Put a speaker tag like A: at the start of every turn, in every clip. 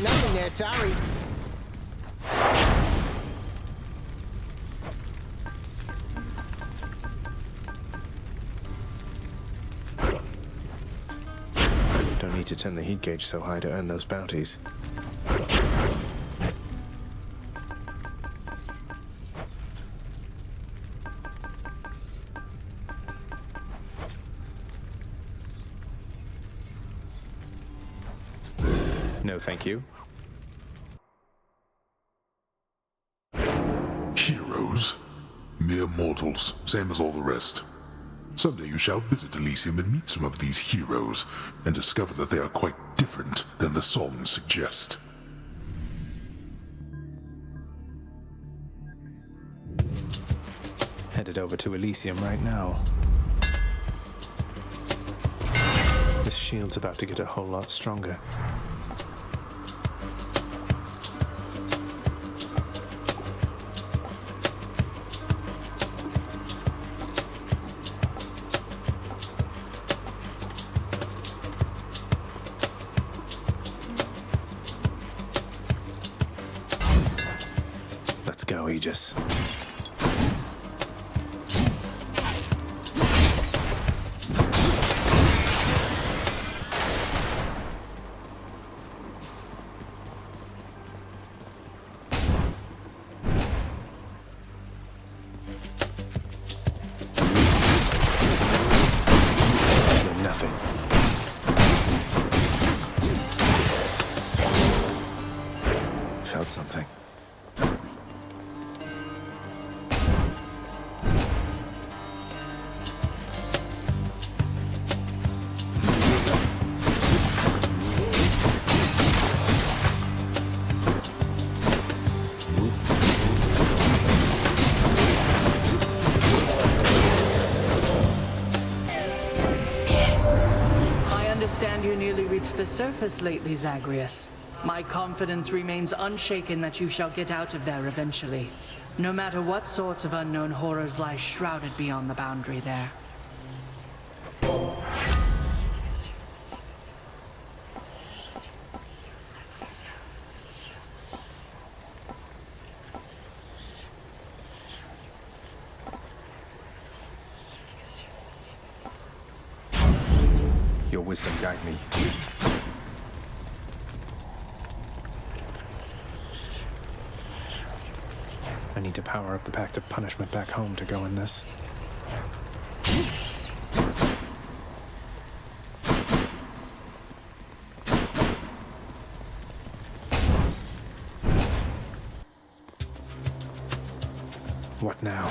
A: Nothing there, sorry.
B: Don't need to turn the heat gauge so high to earn those bounties. No, thank you.
C: Heroes? Mere mortals, same as all the rest. Someday you shall visit Elysium and meet some of these heroes, and discover that they are quite different than the songs suggest.
B: Headed over to Elysium right now. This shield's about to get a whole lot stronger. Let's go, Aegis. Nothing. Felt something.
D: You nearly reached the surface lately, Zagreus. My confidence remains unshaken that you shall get out of there eventually, no matter what sorts of unknown horrors lie shrouded beyond the boundary there.
B: Your wisdom guide me. I need to power up the Pact of Punishment back home to go in this. What now?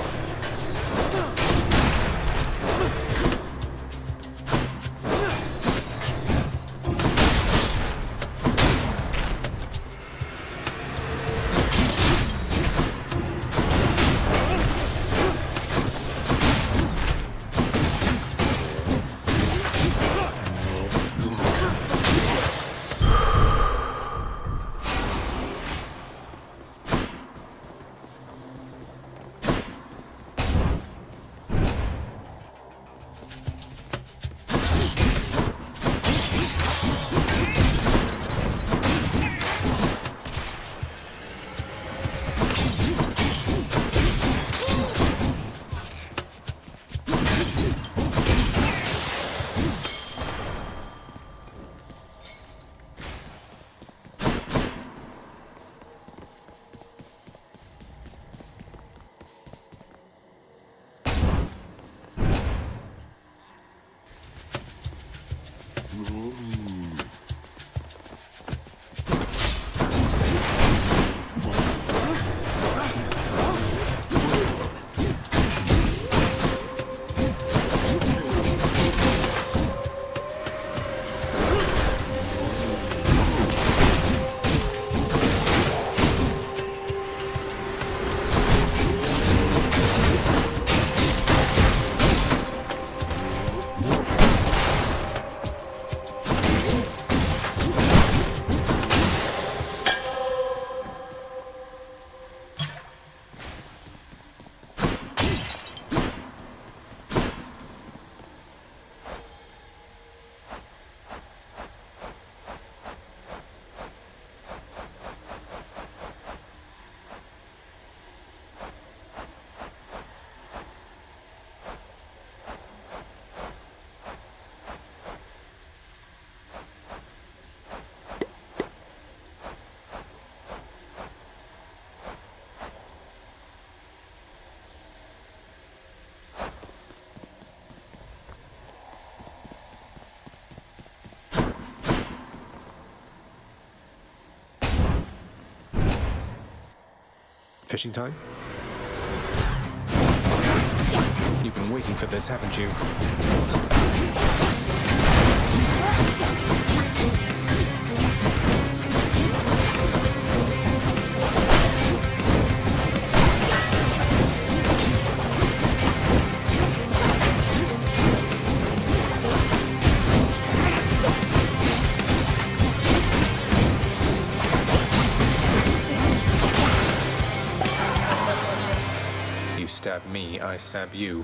B: Fishing time? You've been waiting for this, haven't you? You stab me, I stab you.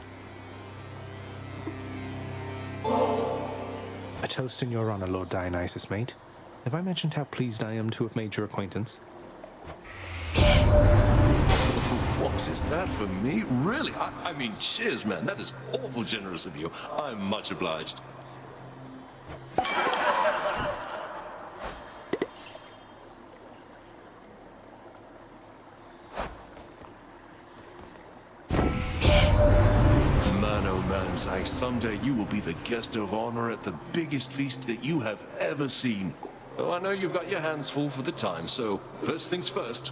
B: A toast in your honor, Lord Dionysus, mate. Have I mentioned how pleased I am to have made your acquaintance?
A: What is that for me? Really? I mean, cheers, man. That is awful generous of you. I'm much obliged. Man, oh man, Zach, someday you will be the guest of honor at the biggest feast that you have ever seen. Oh, I know you've got your hands full for the time, so first things first.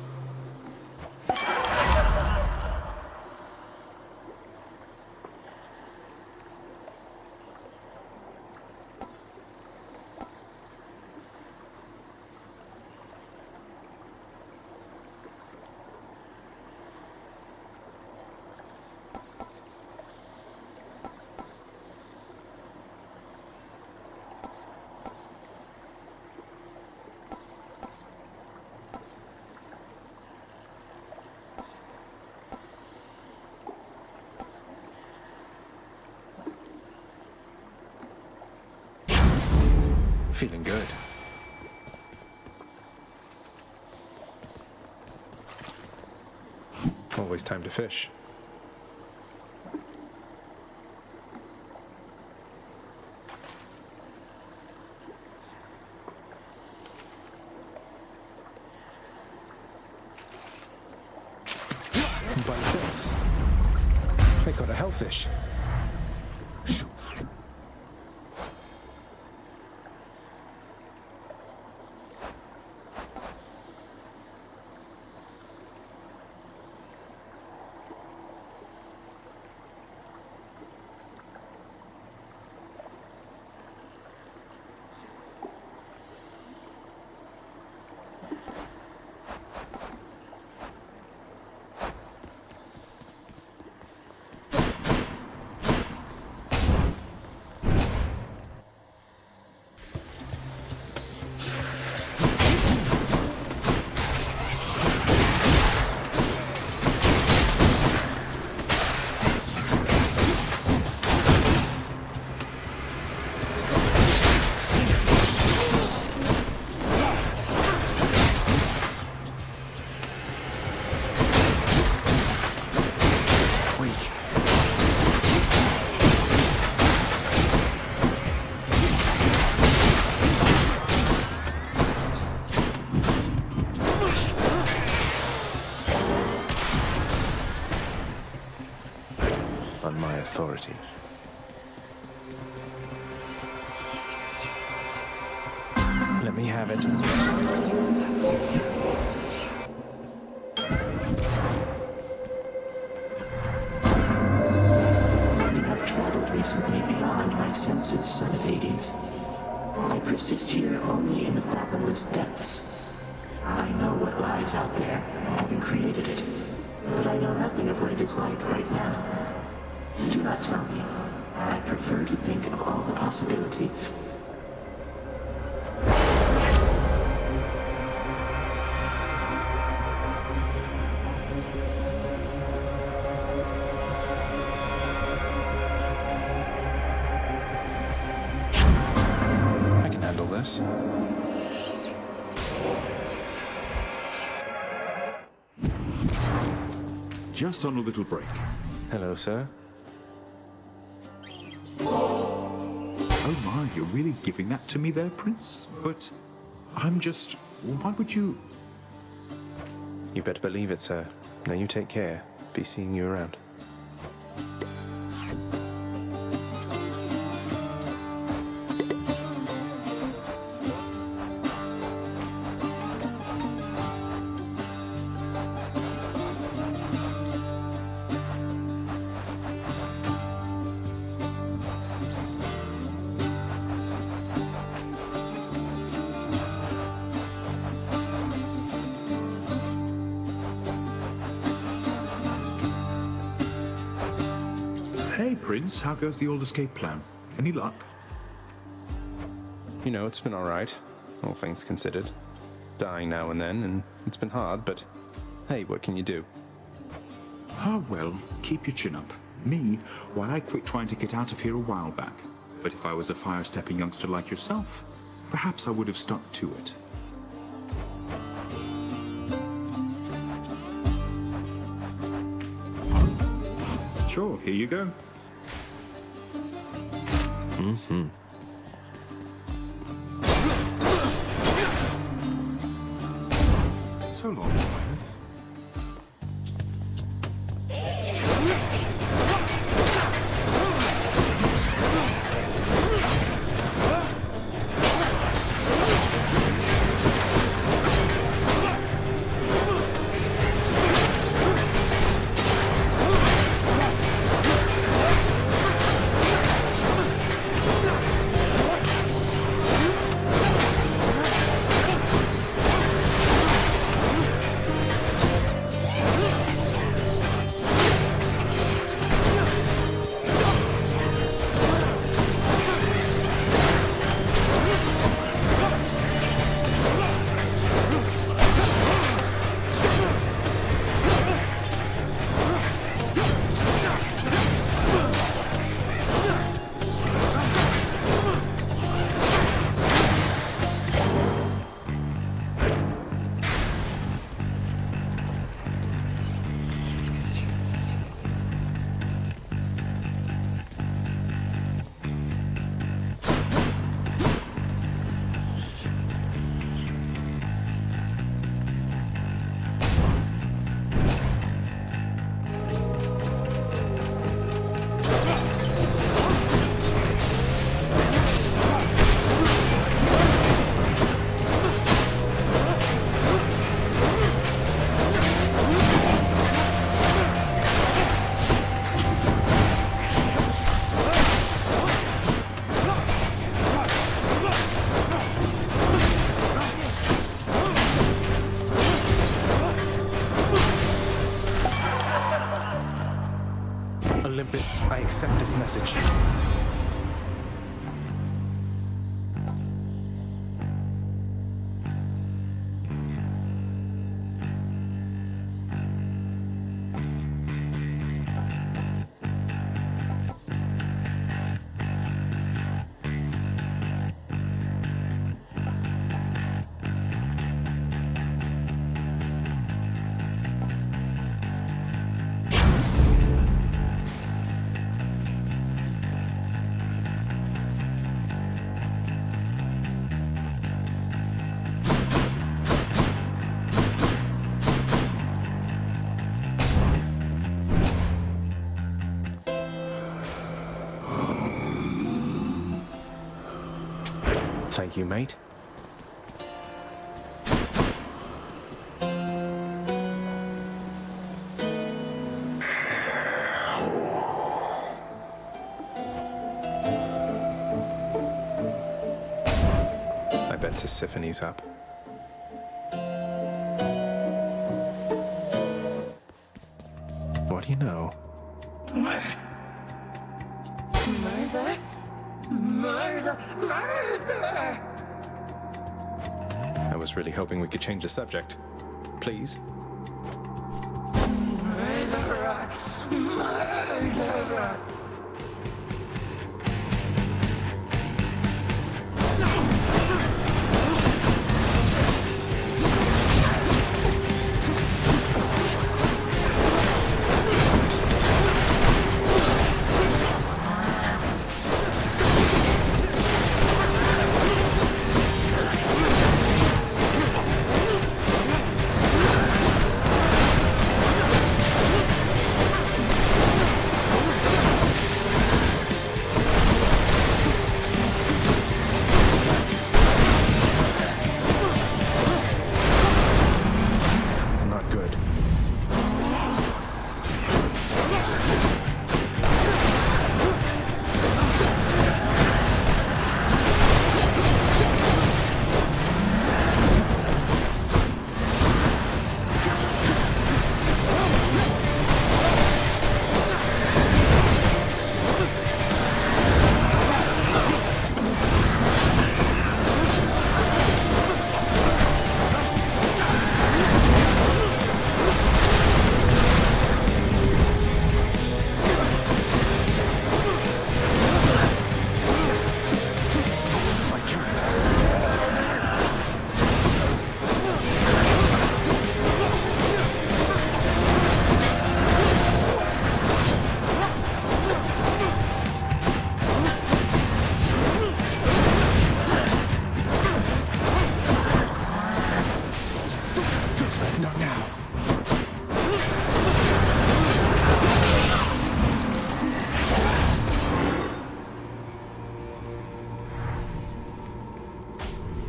B: Feeling good. Always time to fish. Bite this. They got a hellfish. On my authority. Let me have it.
E: You have traveled recently beyond my senses, son of Hades. I persist here only in the fathomless depths. I know what lies out there, having created it, but I know nothing of what it is like right now. Do not tell me. I prefer to think of all the possibilities.
B: I can handle this.
F: Just on a little break.
B: Hello, sir.
F: Oh my, you're really giving that to me there, Prince? But I'm just... Why would you...
B: You better believe it, sir. Now you take care. Be seeing you around.
F: Hey, Prince, how goes the old escape plan? Any luck?
B: You know, it's been alright, all things considered. Dying now and then, and it's been hard, but hey, what can you do?
F: Ah, well, keep your chin up. Me, why, I quit trying to get out of here a while back. But if I was a fire-stepping youngster like yourself, perhaps I would have stuck to it. Sure, here you go. So long, Linus.
B: Olympus, I accept this message. Thank you, mate. I bet Tissiphane's up. What do you know? I was really hoping we could change the subject. Please?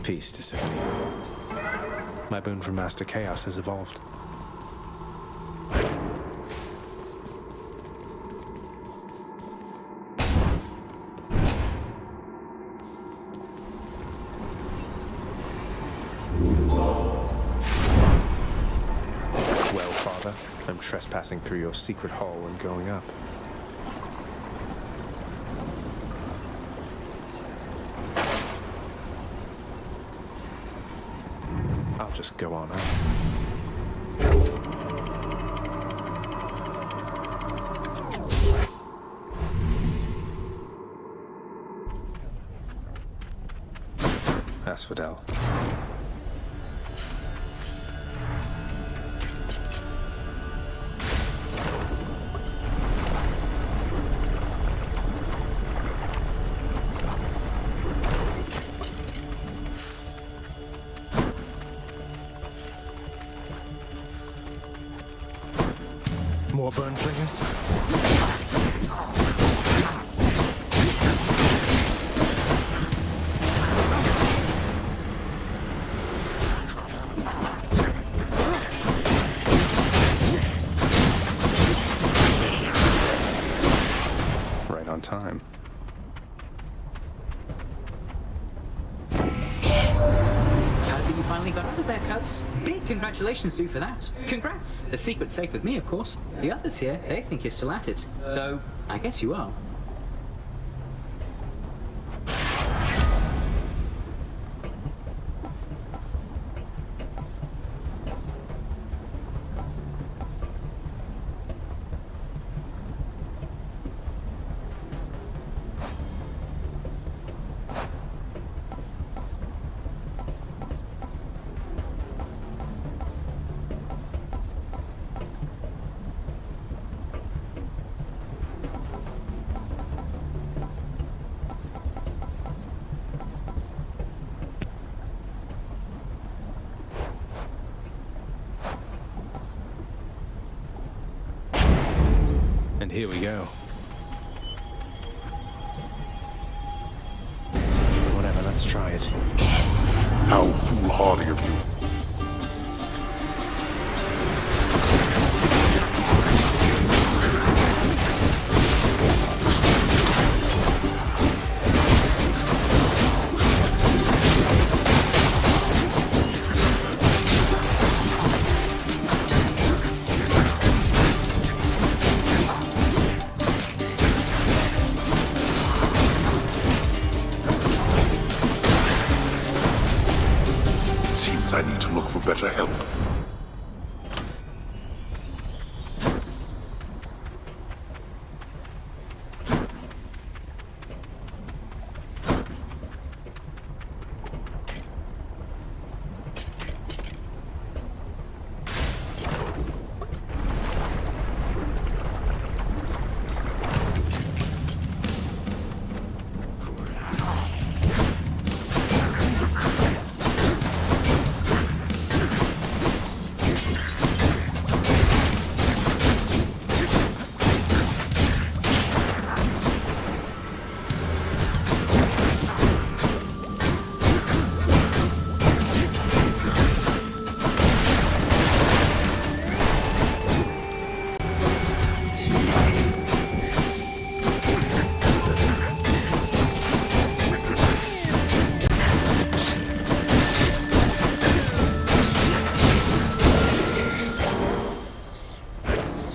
B: Peace to Signy. My boon from Master Chaos has evolved. Well, Father, I'm trespassing through your secret hall and going up. I'll just go on up. Asphodel. More burn flingers? Right on time.
G: Glad that you finally got out of there, cuz. Big congratulations due for that. Congrats. The secret's safe with me, of course. The others here, they think you're still at it. Though, I guess you are.
B: And here we go. Whatever, let's try it.
C: How foolhardy of you. Seems I need to look for better help.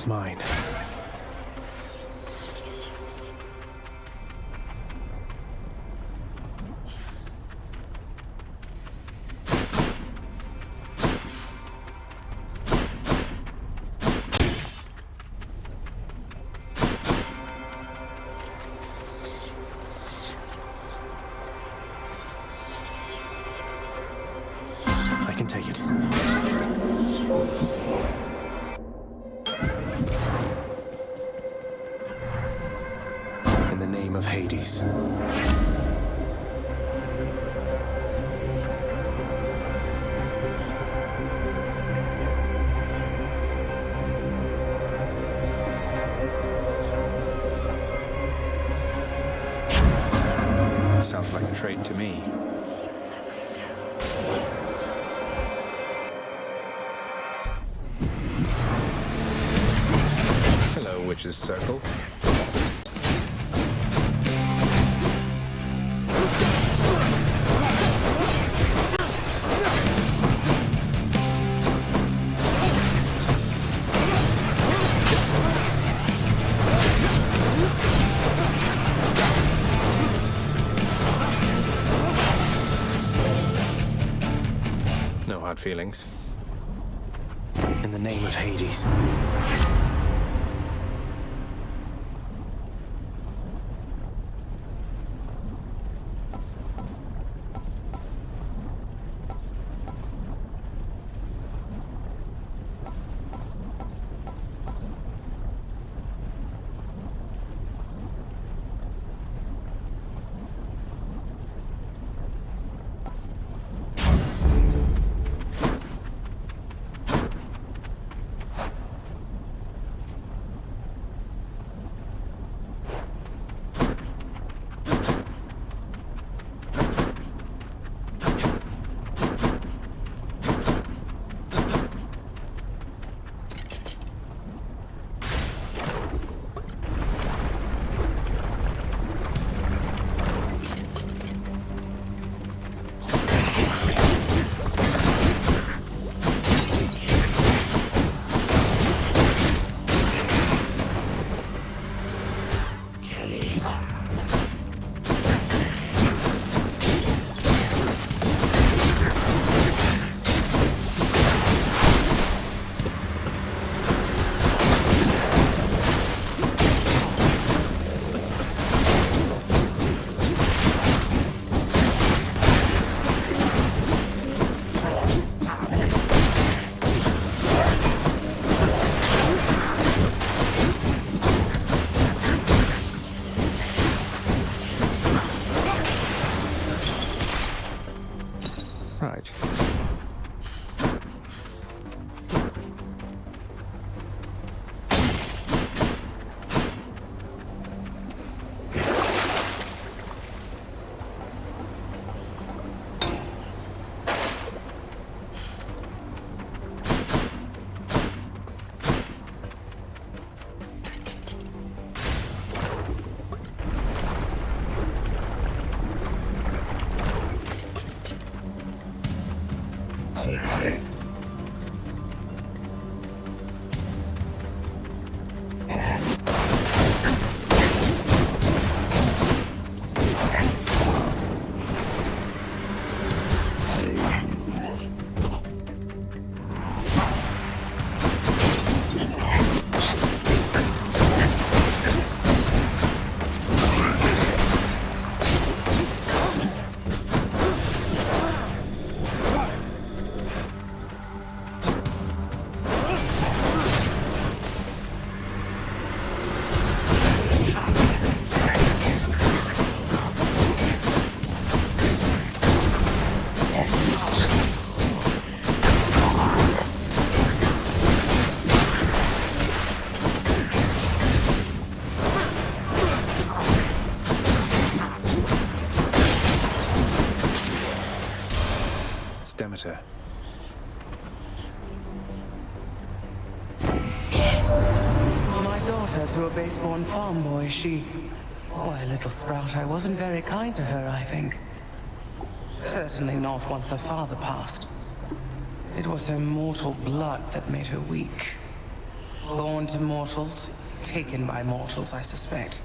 B: Mine. I can take it. In the name of Hades. Sounds like a trade to me. witch's circle. No hard feelings. In the name of Hades. Right. Demeter.
H: My daughter to a base-born farm boy, she... Why, little sprout, I wasn't very kind to her, I think. Certainly not once her father passed. It was her mortal blood that made her weak. Born to mortals, taken by mortals, I suspect.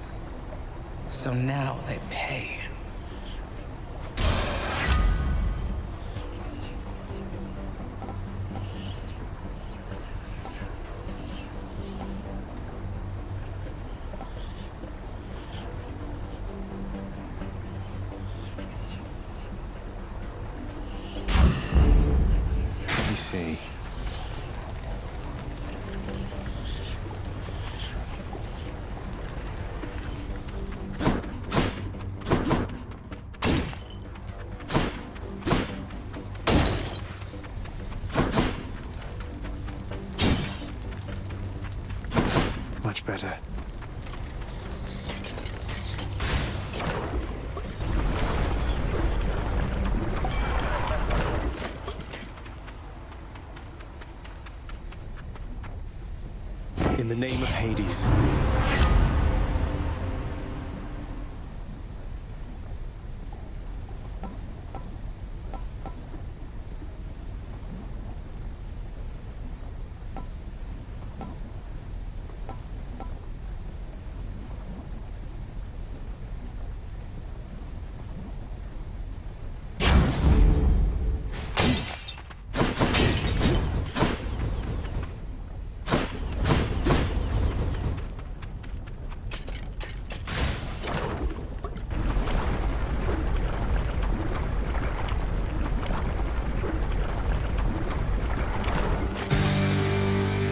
H: So now they pay.
B: See. Much better. In in the name of Hades.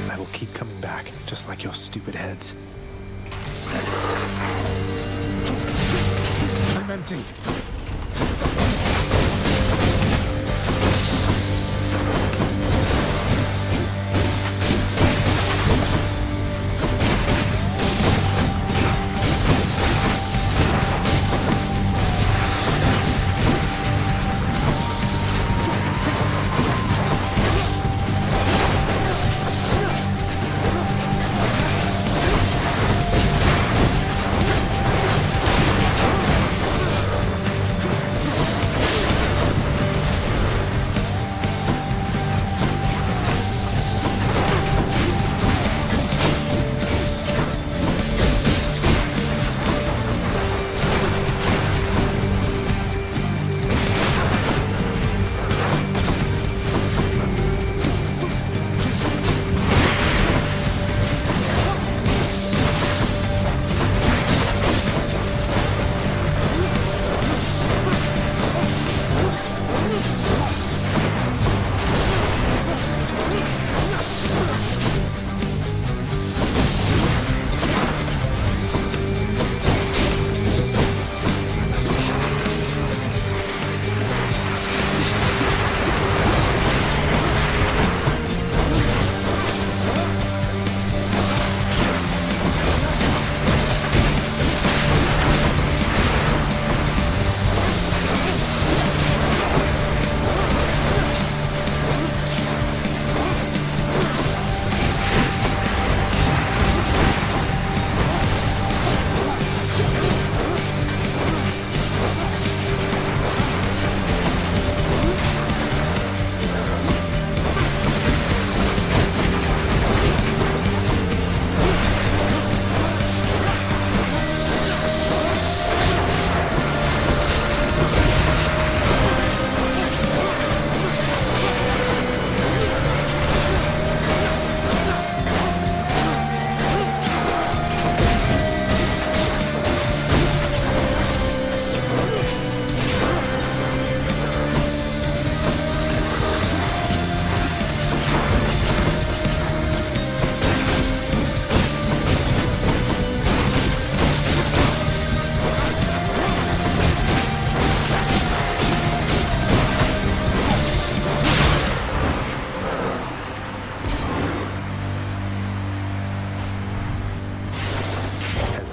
B: I will keep coming back, just like your stupid heads. I'm empty.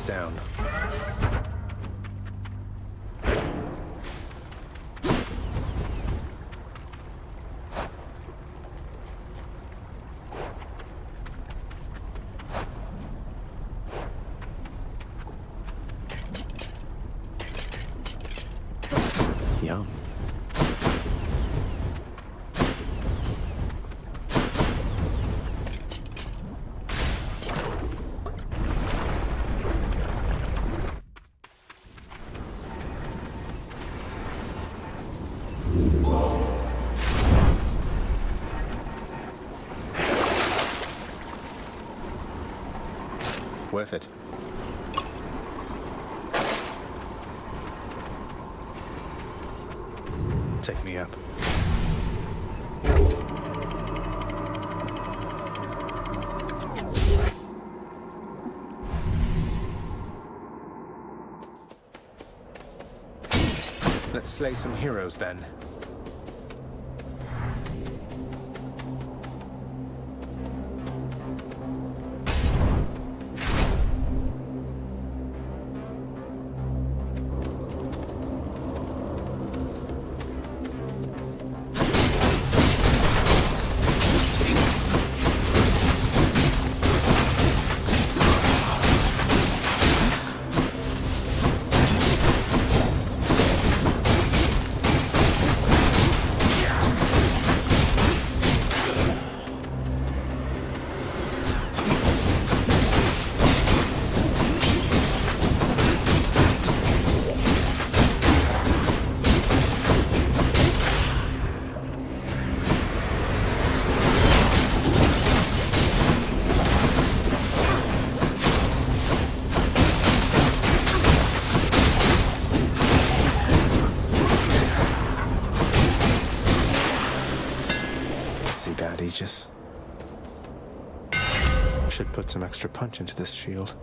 B: Down. Yum. Worth it. Take me up. Let's slay some heroes then. Aegis. Should put some extra punch into this shield.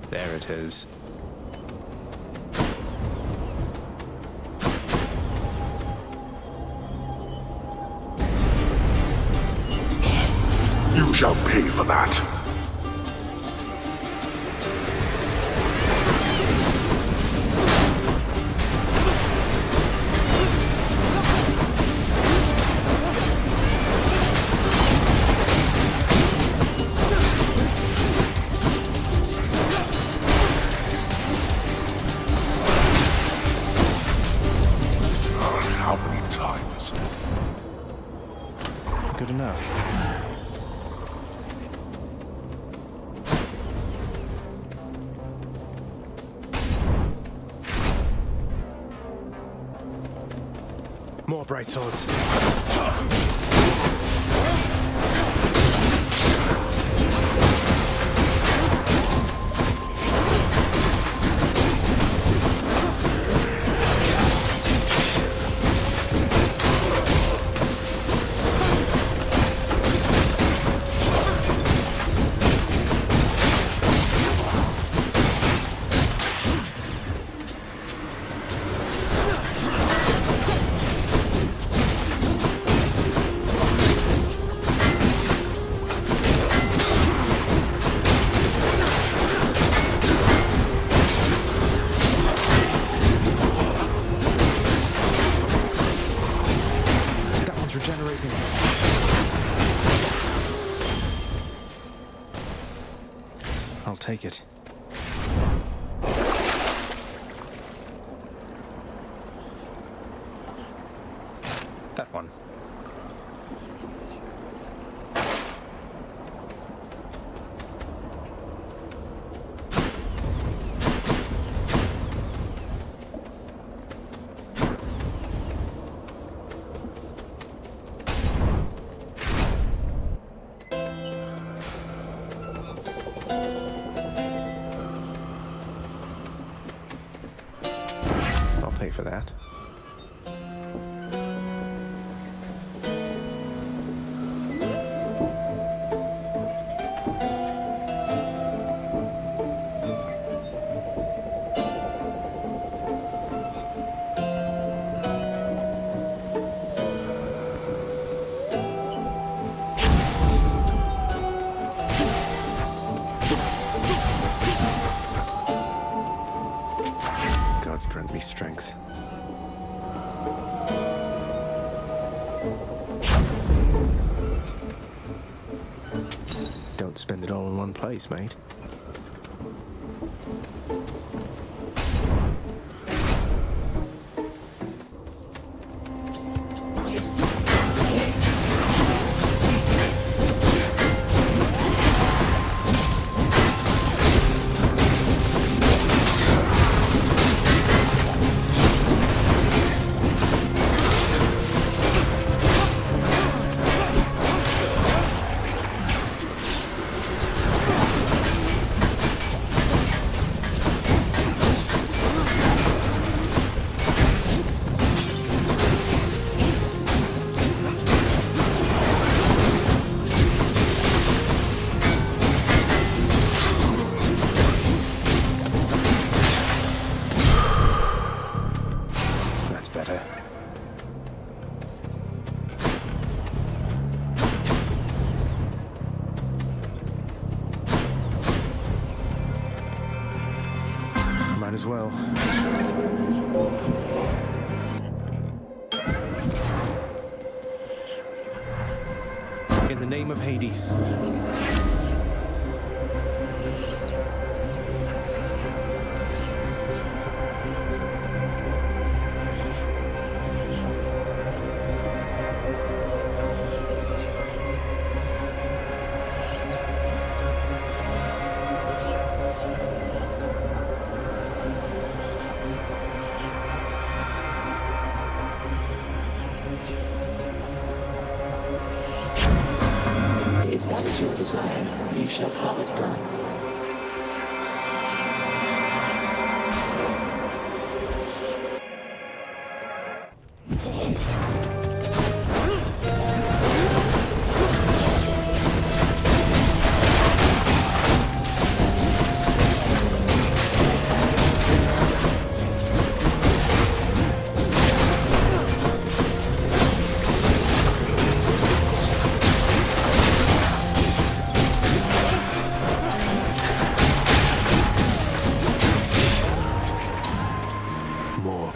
B: There it is.
C: You shall pay for that. How many times?
B: Good enough. More bright swords. That one's regenerating. I'll take it. That one. I'll pay for that. Gods grant me strength. Don't spend it all in one place, mate. That's better. Might as well. In the name of Hades.
E: sire, you shall call it done.
A: More.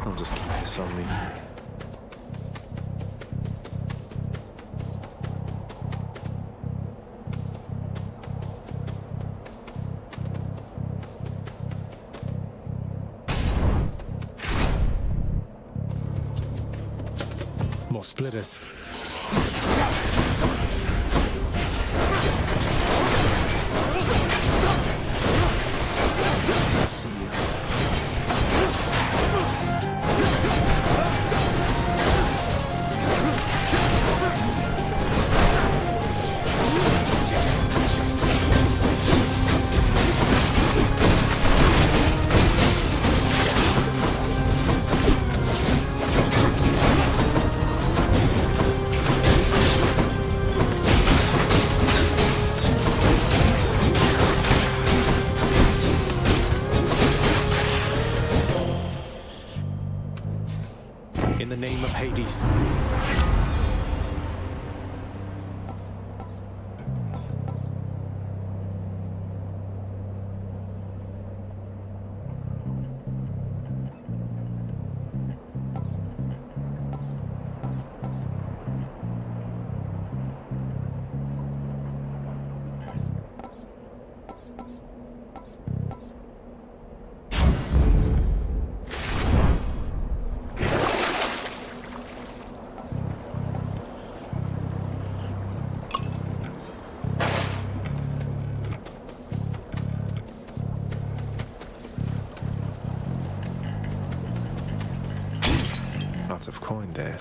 B: I'll just keep this on me.
I: More splitters.
B: See ya.
I: In the name of Hades.
B: Lots of coin there.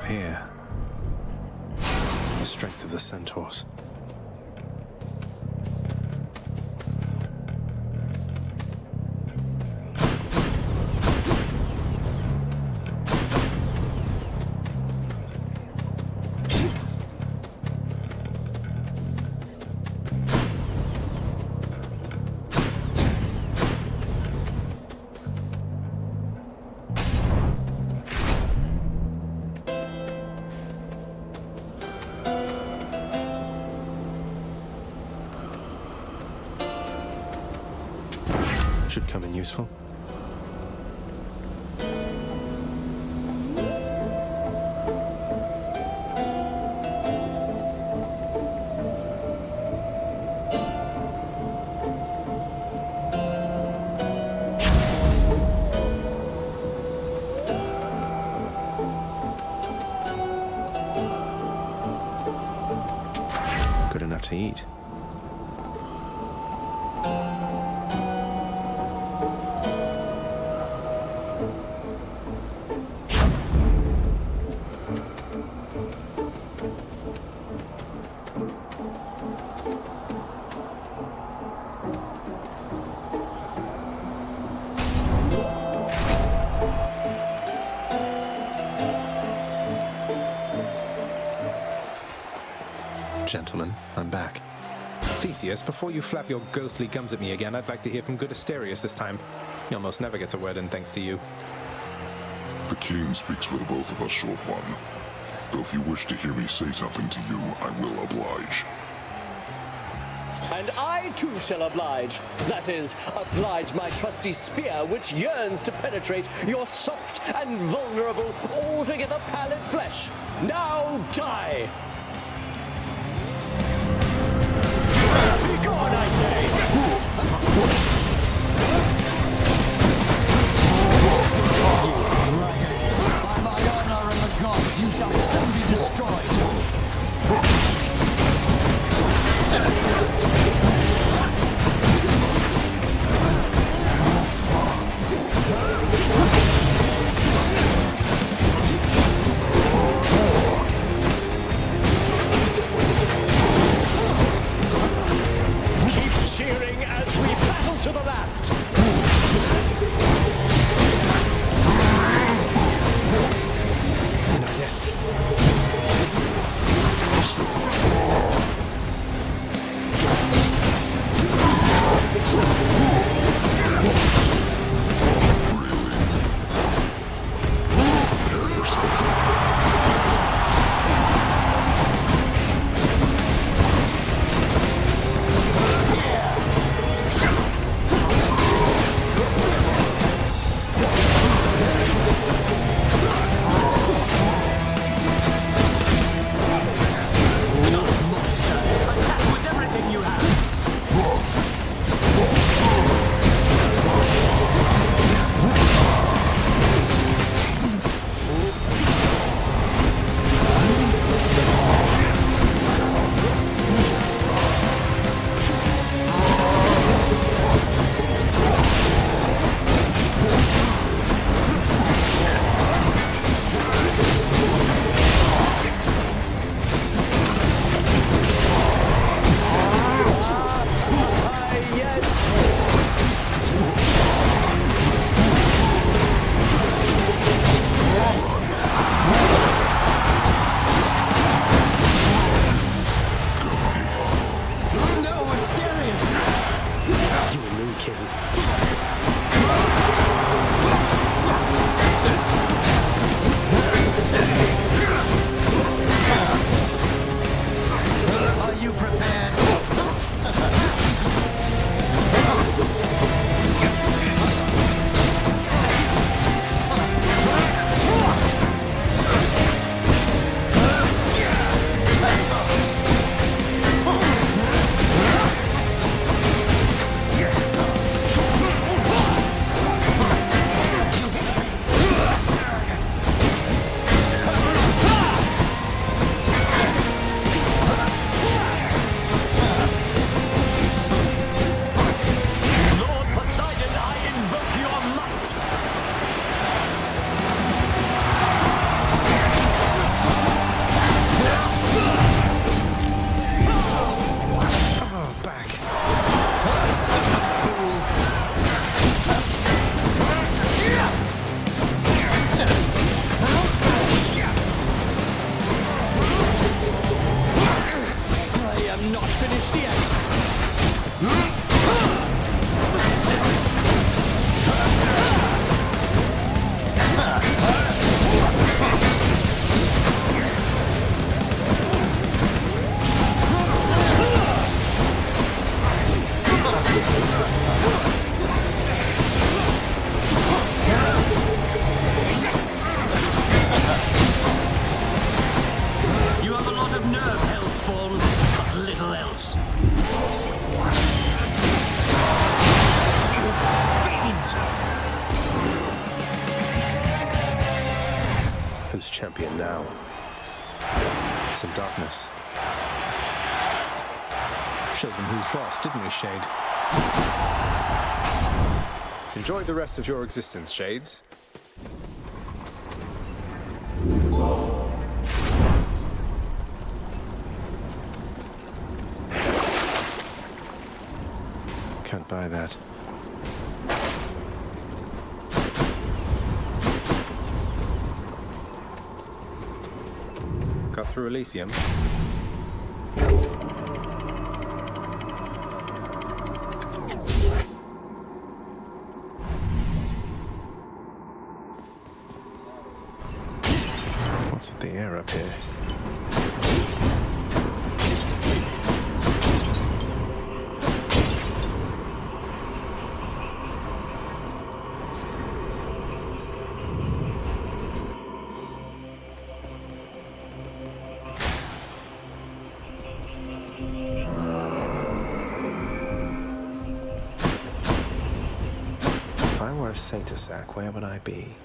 B: Here. The strength of the centaurs. Should come in useful. out to eat. Gentlemen, I'm back. Theseus, before you flap your ghostly gums at me again, I'd like to hear from good Asterius this time. He almost never gets a word in thanks to you.
C: The king speaks for the both of us, short one. Though if you wish to hear me say something to you, I will oblige.
J: And I too shall oblige. That is, oblige my trusty spear, which yearns to penetrate your soft and vulnerable, altogether pallid flesh. Now die! Be gone, I say!
K: By my honor and the gods, you shall soon be destroyed.
J: Keep cheering as we battle to the last!
I: Not yet.
J: Attack with everything you have!
K: No, Asterius!
I: You and me, king.
K: Are you prepared?
J: Lord Poseidon, I invoke your might!
B: Oh, back.
J: I am not finished yet! You have a lot of nerve, Hellspawn, but little else.
B: Who's champion now? Some darkness. Showed them who's boss, didn't we, Shade? Enjoy the rest of your existence, Shades. Can't buy that. Got through Elysium. What's with the air up here? If I were a Satasak, where would I be?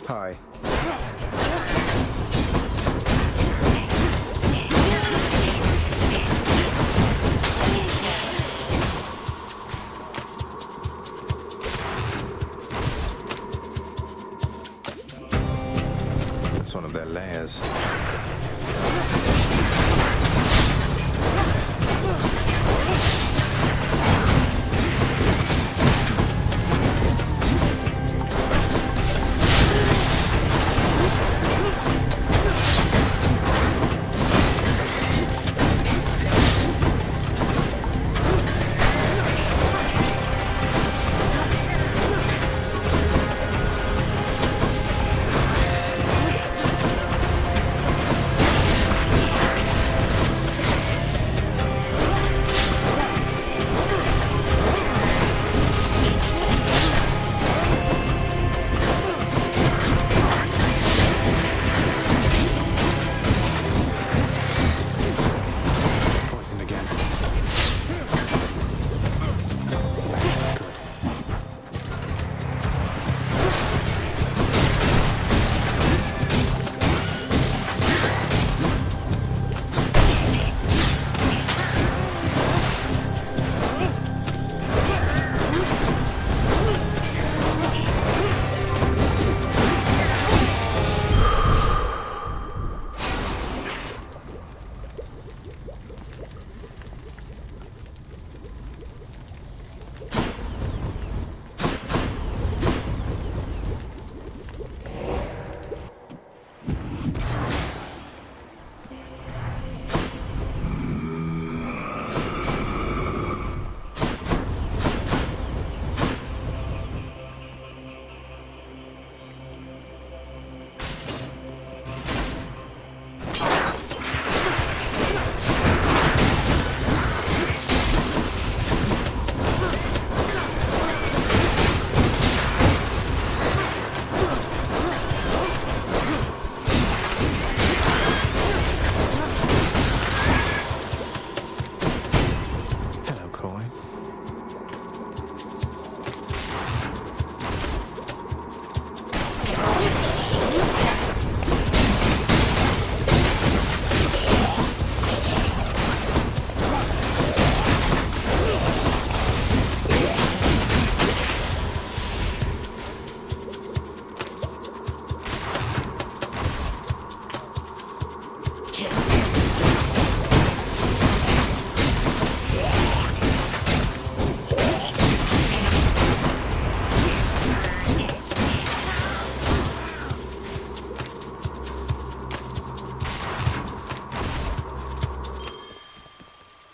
B: Hi. That's one of their layers.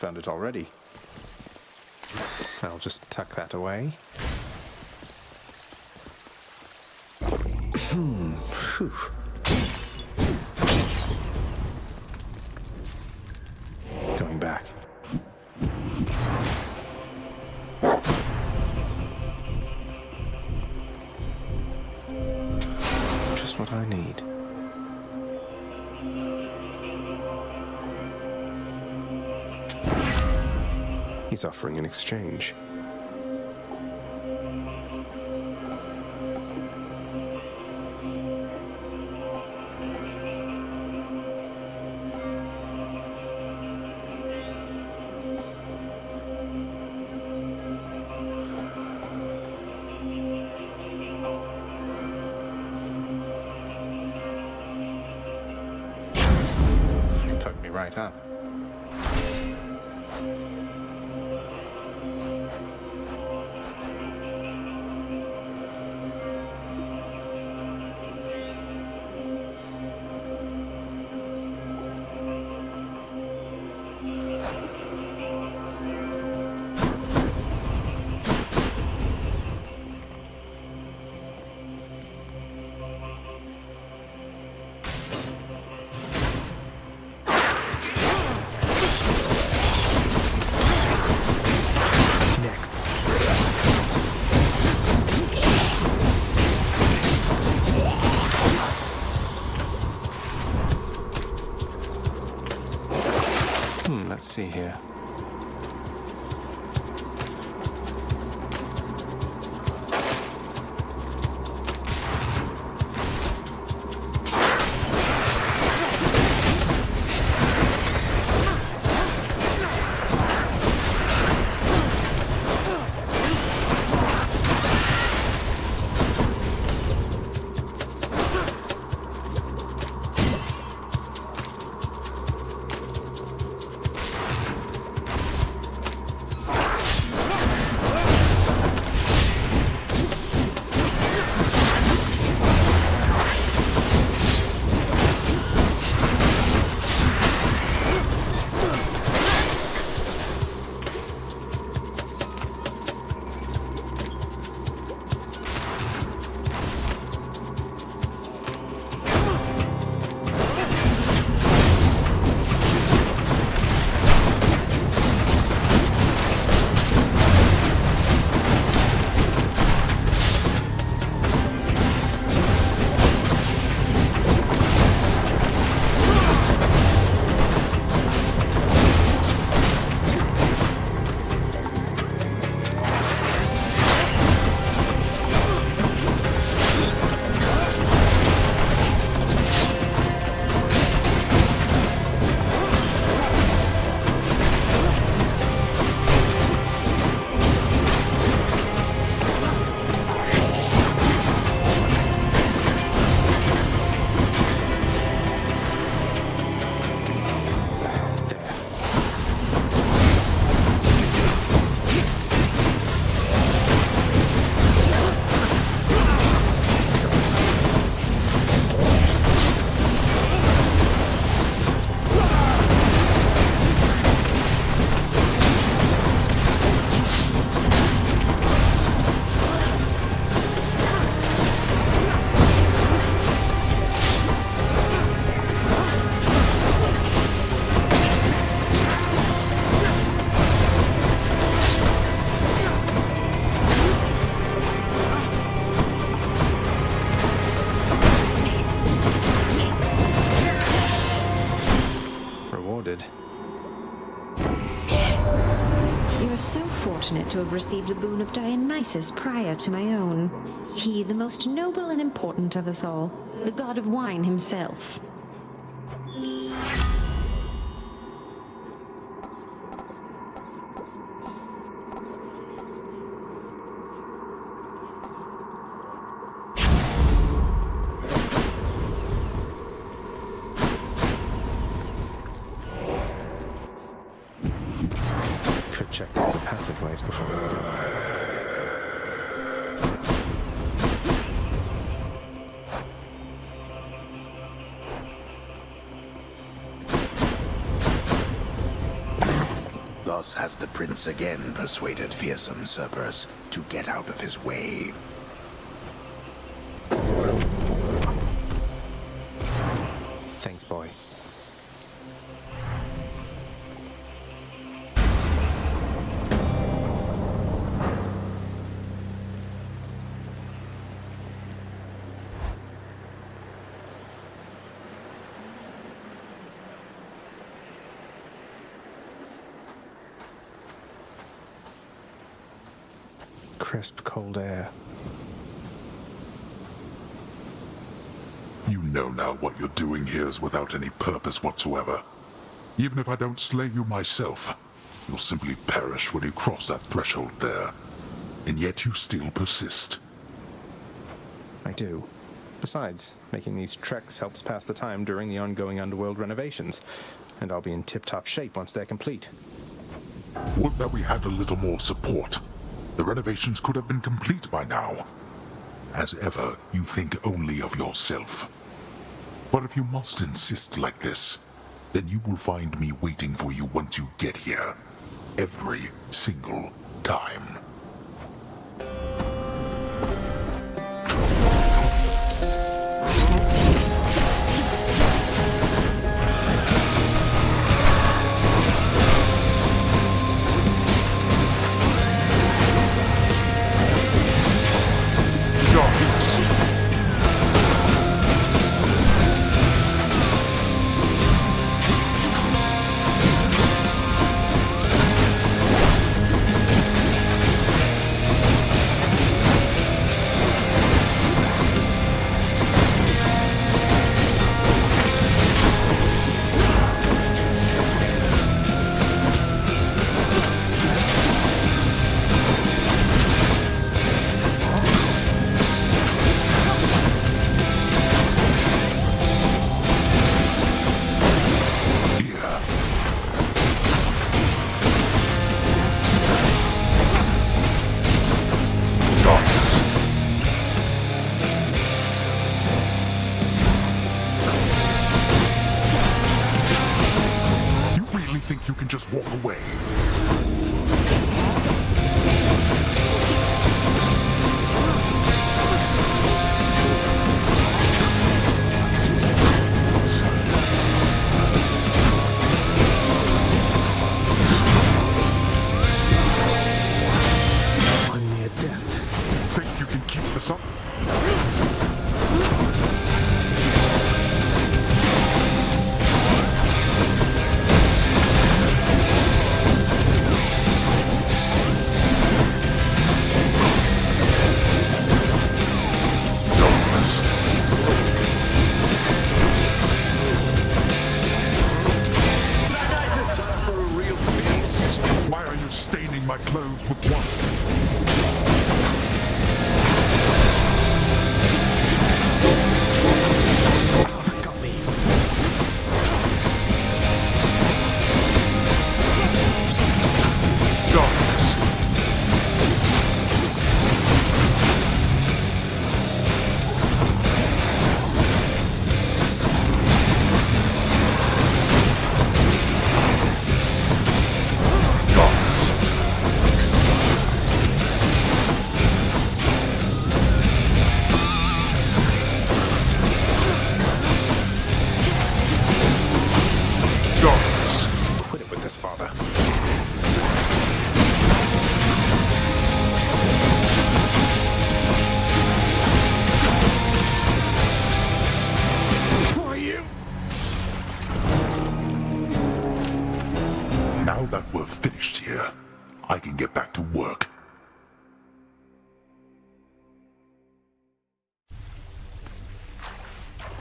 B: Found it already. I'll just tuck that away. Phew. Going back. Just what I need. He's offering an exchange. Put me right up. Let's see here.
L: To have received the boon of Dionysus prior to my own. He, the most noble and important of us all, the god of wine himself.
B: Could check the passageways before we go.
M: Thus has the prince again persuaded fearsome Cerberus to get out of his way.
B: Thanks, boy. Crisp, cold air.
C: You know now what you're doing here is without any purpose whatsoever. Even if I don't slay you myself, you'll simply perish when you cross that threshold there. And yet you still persist.
B: I do. Besides, making these treks helps pass the time during the ongoing underworld renovations, and I'll be in tip-top shape once they're complete.
C: Would that we had a little more support. The renovations could have been complete by now. As ever, you think only of yourself. But if you must insist like this, then you will find me waiting for you once you get here. Every single time. Think you can just walk away?
I: I'm near death.
C: Think you can keep this up? My clothes with
I: Got me.
C: Darkness.
B: Quit it with this, father.
C: Who are you? Now that we're finished here, I can get back to work.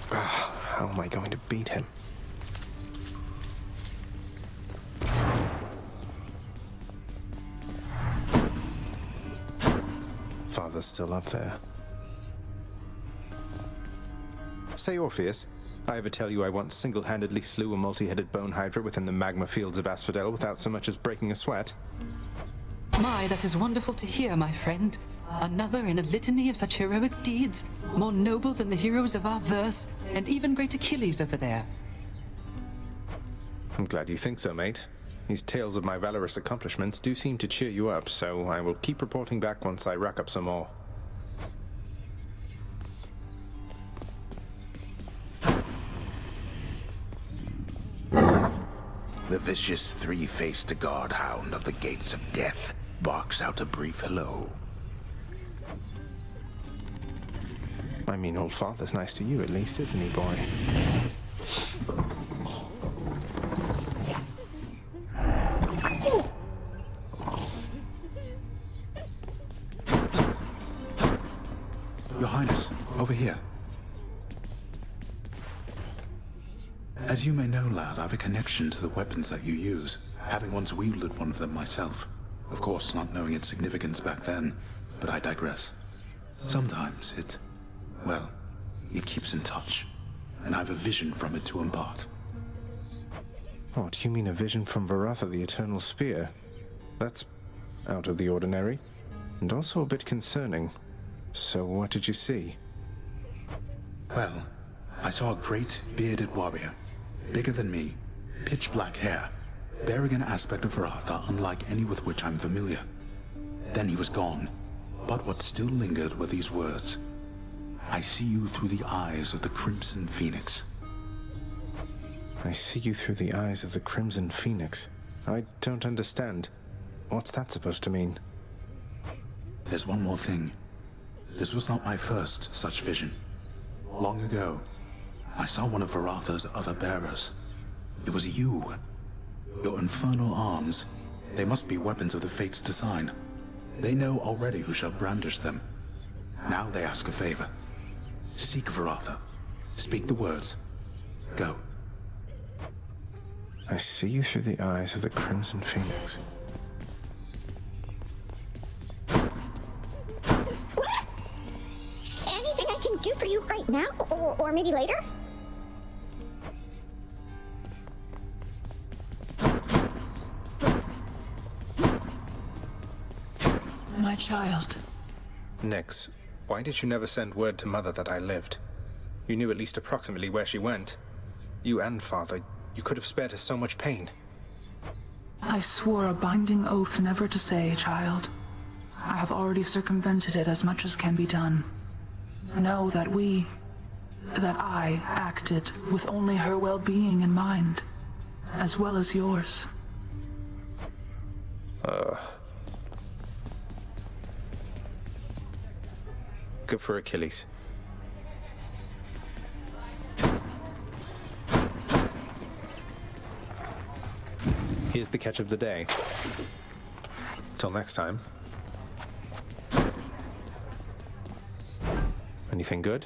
B: How am I going to beat him? Father's still up there. Say, Orpheus, I ever tell you I once single-handedly slew a multi-headed bone hydra within the magma fields of Asphodel without so much as breaking a sweat?
N: My, that is wonderful to hear, my friend. Another in a litany of such heroic deeds, more noble than the heroes of our verse, and even great Achilles over there.
B: I'm glad you think so, mate. These tales of my valorous accomplishments do seem to cheer you up, so I will keep reporting back once I rack up some more.
M: vicious three-faced guardhound of the gates of death barks out a brief hello.
B: I mean, old father's nice to you at least, isn't he, boy?
O: Your Highness, over here. As you may know, lad, I have a connection to the weapons that you use, having once wielded one of them myself. Of course, not knowing its significance back then, but I digress. Sometimes it keeps in touch, and I have a vision from it to impart.
B: Oh, do you mean a vision from Varatha, the Eternal Spear? That's out of the ordinary, and also a bit concerning. So what did you see?
O: Well, I saw a great, bearded warrior, bigger than me, pitch black hair, bearing an aspect of Varatha unlike any with which I'm familiar. Then he was gone, but what still lingered were these words. I see you through the eyes of the Crimson Phoenix.
B: I see you through the eyes of the Crimson Phoenix. I don't understand. What's that supposed to mean?
O: There's one more thing. This was not my first such vision. Long ago, I saw one of Varatha's other bearers. It was you. Your infernal arms. They must be weapons of the Fates' design. They know already who shall brandish them. Now they ask a favor. Seek Varatha. Speak the words. Go.
B: I see you through the eyes of the Crimson Phoenix.
P: Anything I can do for you right now? Or maybe later?
N: My child.
B: Nyx, why did you never send word to Mother that I lived? You knew at least approximately where she went. You and Father, you could have spared her so much pain.
Q: I swore a binding oath never to say, child. I have already circumvented it as much as can be done. Know that I acted with only her well-being in mind, as well as yours.
B: Good for Achilles. Here's the catch of the day. Till next time. Anything good?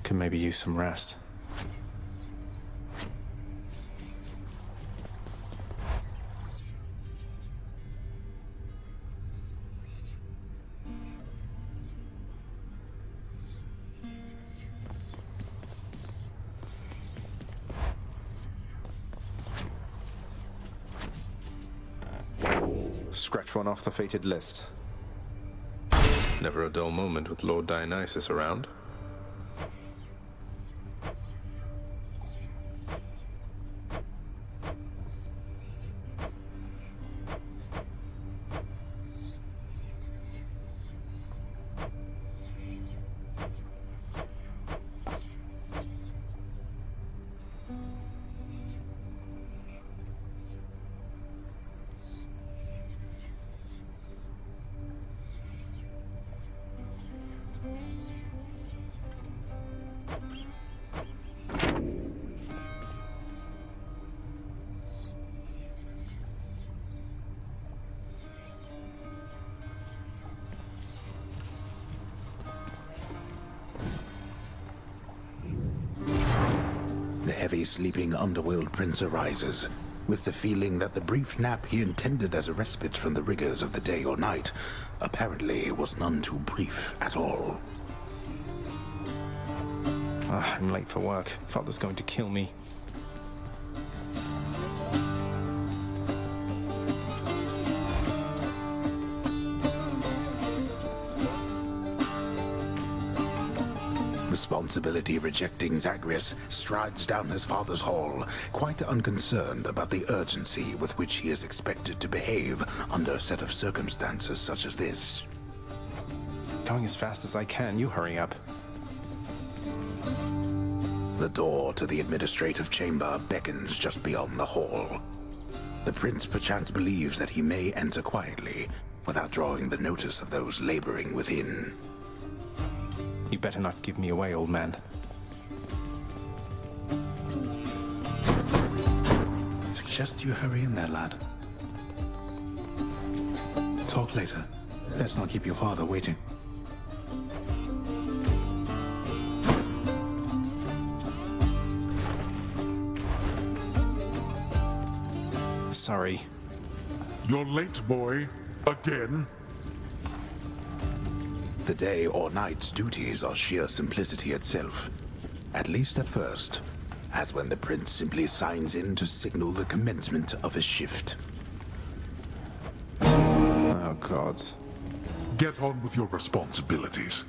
B: Could maybe use some rest. Scratch one off the fated list. Never a dull moment with Lord Dionysus around.
M: The heavy-sleeping underworld prince arises, with the feeling that the brief nap he intended as a respite from the rigors of the day or night apparently was none too brief at all.
B: I'm late for work. Father's going to kill me.
M: Responsibility-rejecting Zagreus strides down his father's hall, quite unconcerned about the urgency with which he is expected to behave under a set of circumstances such as this.
B: going as fast as I can. You hurry up.
M: The door to the administrative chamber beckons just beyond the hall. The prince perchance believes that he may enter quietly, without drawing the notice of those laboring within.
B: You better not give me away, old man.
O: Suggest you hurry in there, lad. Talk later. Let's not keep your father waiting.
B: Sorry.
C: You're late, boy. Again?
M: The day or night's duties are sheer simplicity itself. At least at first, as when the prince simply signs in to signal the commencement of his shift.
B: Oh, gods.
C: Get on with your responsibilities.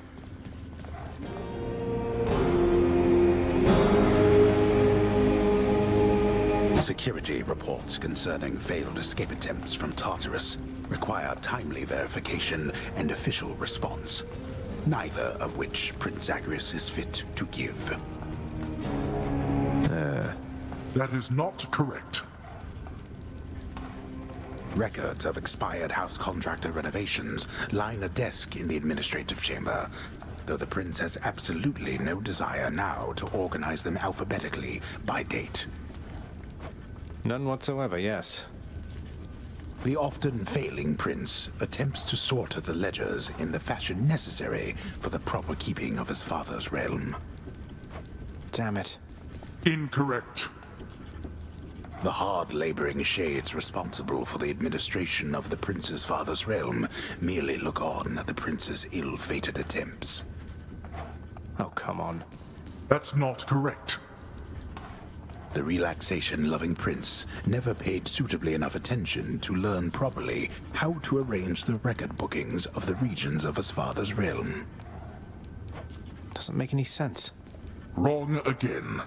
M: Security reports concerning failed escape attempts from Tartarus require timely verification and official response, neither of which Prince Zagreus is fit to give.
C: That is not correct.
M: Records of expired house contractor renovations line a desk in the administrative chamber, though the prince has absolutely no desire now to organize them alphabetically by date.
B: None whatsoever, yes.
M: The often failing prince attempts to sort the ledgers in the fashion necessary for the proper keeping of his father's realm.
B: Damn it.
C: Incorrect.
M: The hard-laboring shades responsible for the administration of the prince's father's realm merely look on at the prince's ill-fated attempts.
B: Oh, come on.
C: That's not correct.
M: The relaxation-loving prince never paid suitably enough attention to learn properly how to arrange the record bookings of the regions of his father's realm.
B: Doesn't make any sense.
C: Wrong again.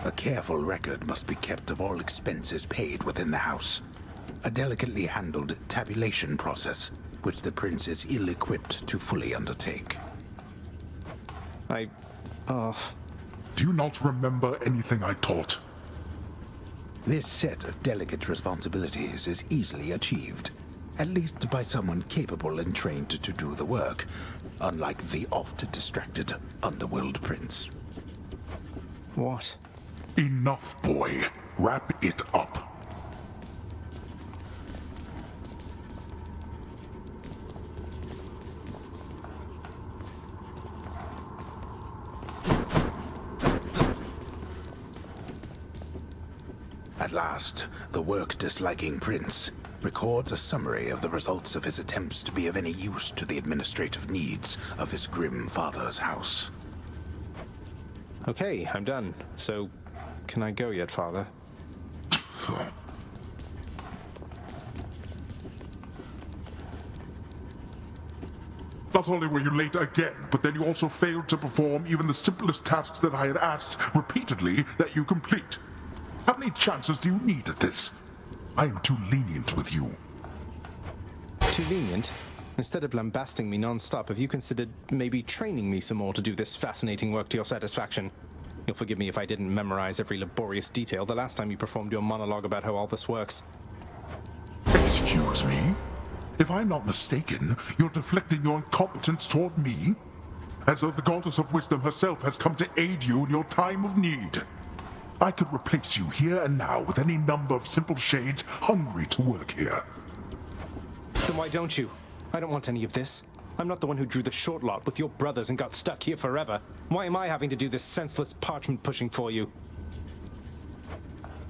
M: A careful record must be kept of all expenses paid within the house. A delicately handled tabulation process, which the prince is ill-equipped to fully undertake.
C: Do you not remember anything I taught?
M: This set of delicate responsibilities is easily achieved, at least by someone capable and trained to do the work, unlike the oft-distracted underworld prince.
B: What?
C: Enough, boy. Wrap it up.
M: At last, the work-disliking prince records a summary of the results of his attempts to be of any use to the administrative needs of his grim father's house.
B: Okay, I'm done. So, can I go yet, Father?
C: Not only were you late again, but then you also failed to perform even the simplest tasks that I had asked repeatedly that you complete. How many chances do you need at this? I am too lenient with you.
B: Too lenient? Instead of lambasting me non-stop, have you considered maybe training me some more to do this fascinating work to your satisfaction? You'll forgive me if I didn't memorize every laborious detail the last time you performed your monologue about how all this works.
C: Excuse me? If I'm not mistaken, you're deflecting your incompetence toward me? As though the goddess of wisdom herself has come to aid you in your time of need. I could replace you here and now with any number of simple shades hungry to work here.
B: Then why don't you? I don't want any of this. I'm not the one who drew the short lot with your brothers and got stuck here forever. Why am I having to do this senseless parchment pushing for you?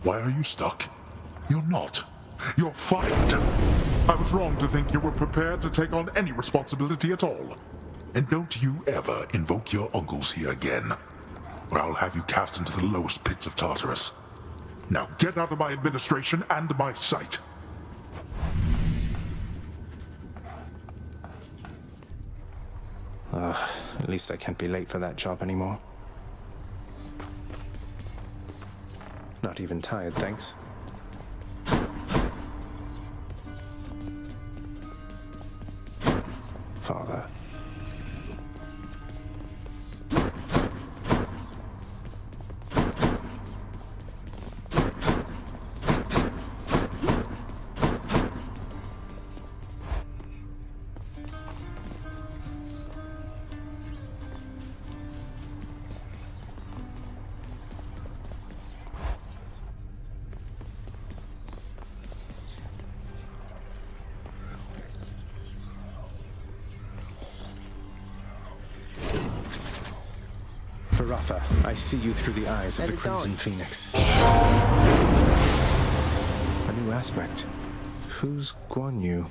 C: Why are you stuck? You're not. You're fired. I was wrong to think you were prepared to take on any responsibility at all. And don't you ever invoke your uncles here again, or I'll have you cast into the lowest pits of Tartarus. Now get out of my administration and my sight.
B: At least I can't be late for that job anymore. Not even tired, thanks. Father. Varatha, I see you through the eyes of the Crimson Phoenix. A new aspect. Who's Guan Yu?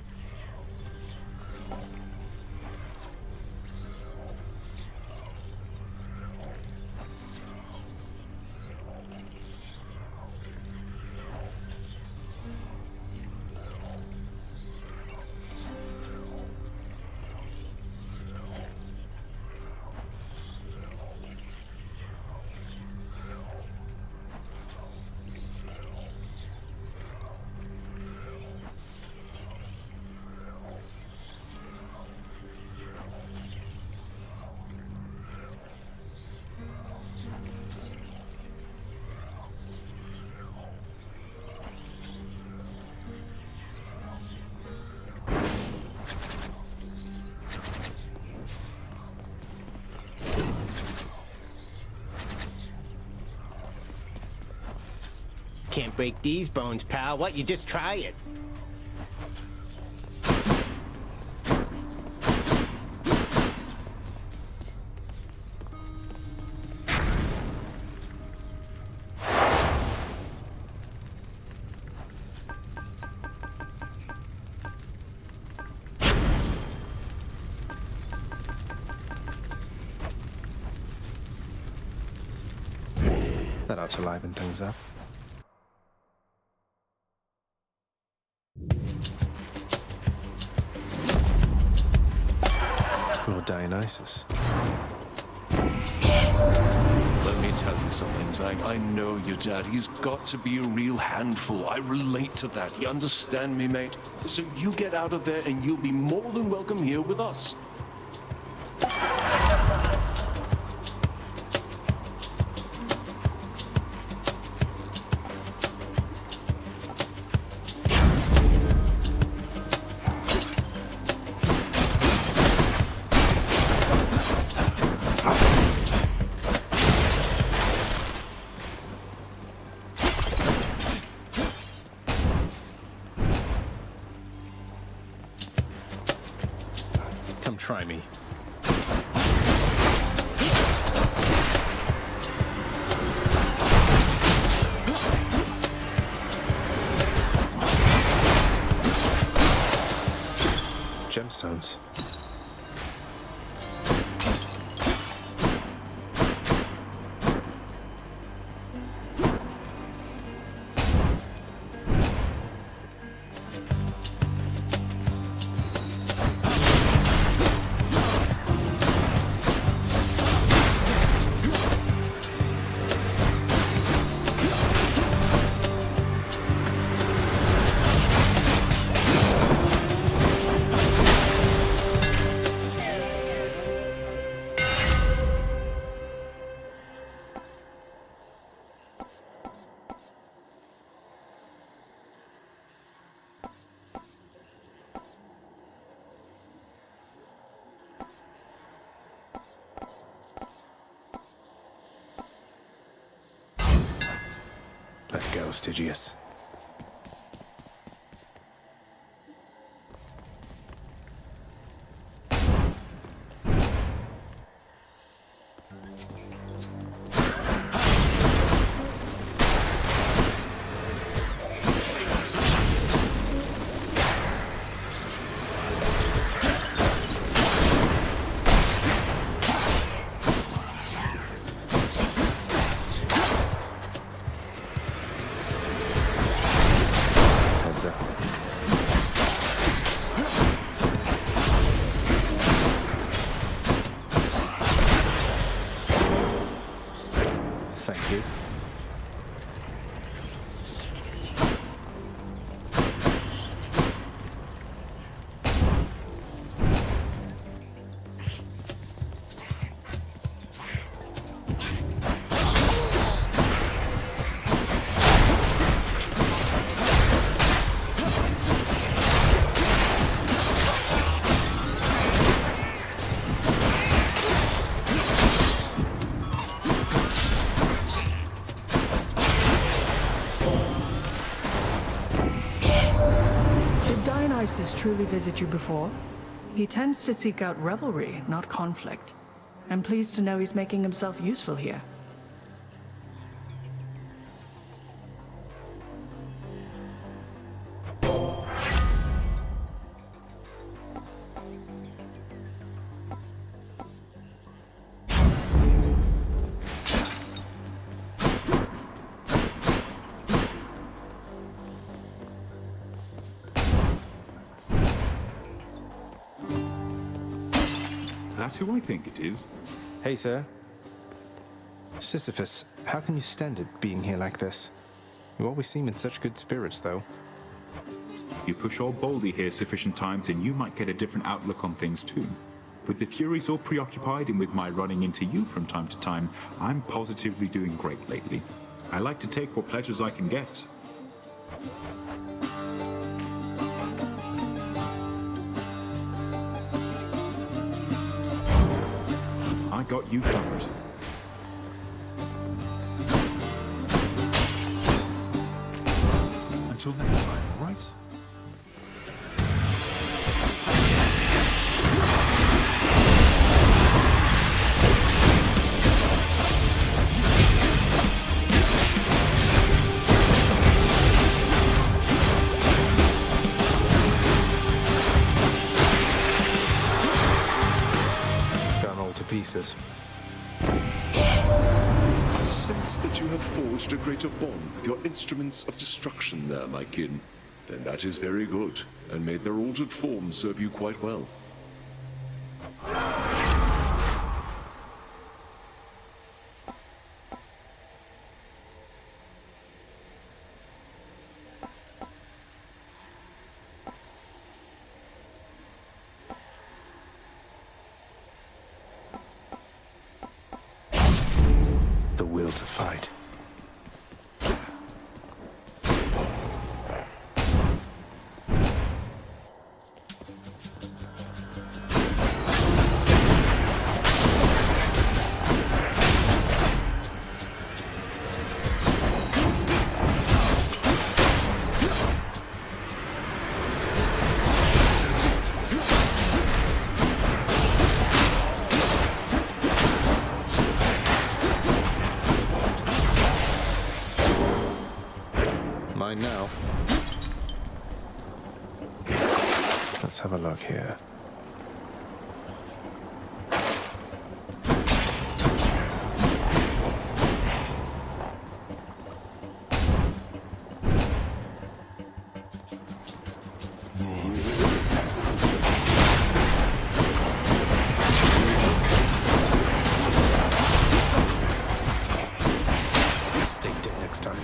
R: Can't break these bones, pal. What? You just try it.
B: That ought to liven things up. Lord Dionysus.
A: Let me tell you something, Zhang. I know your dad. He's got to be a real handful. I relate to that. You understand me, mate? So you get out of there and you'll be more than welcome here with us.
B: Come try me. Gemstones. Let's go, Stygius. Thank you.
D: Dionysus truly visit you before? He tends to seek out revelry, not conflict. I'm pleased to know he's making himself useful here.
F: That's who I think it is.
B: Hey, sir. Sisyphus, how can you stand it being here like this? You always seem in such good spirits, though.
F: You push old Baldy here sufficient times and you might get a different outlook on things too. With the Furies all preoccupied and with my running into you from time to time, I'm positively doing great lately. I like to take what pleasures I can get. I got you covered. Until next time, all right?
B: Done all to pieces.
A: I sense that you have forged a greater bond with your instruments of destruction there, my kin. Then that is very good, and may their altered forms serve you quite well.
B: The will to fight. Mine now. Let's have a look here. Stay dead next time.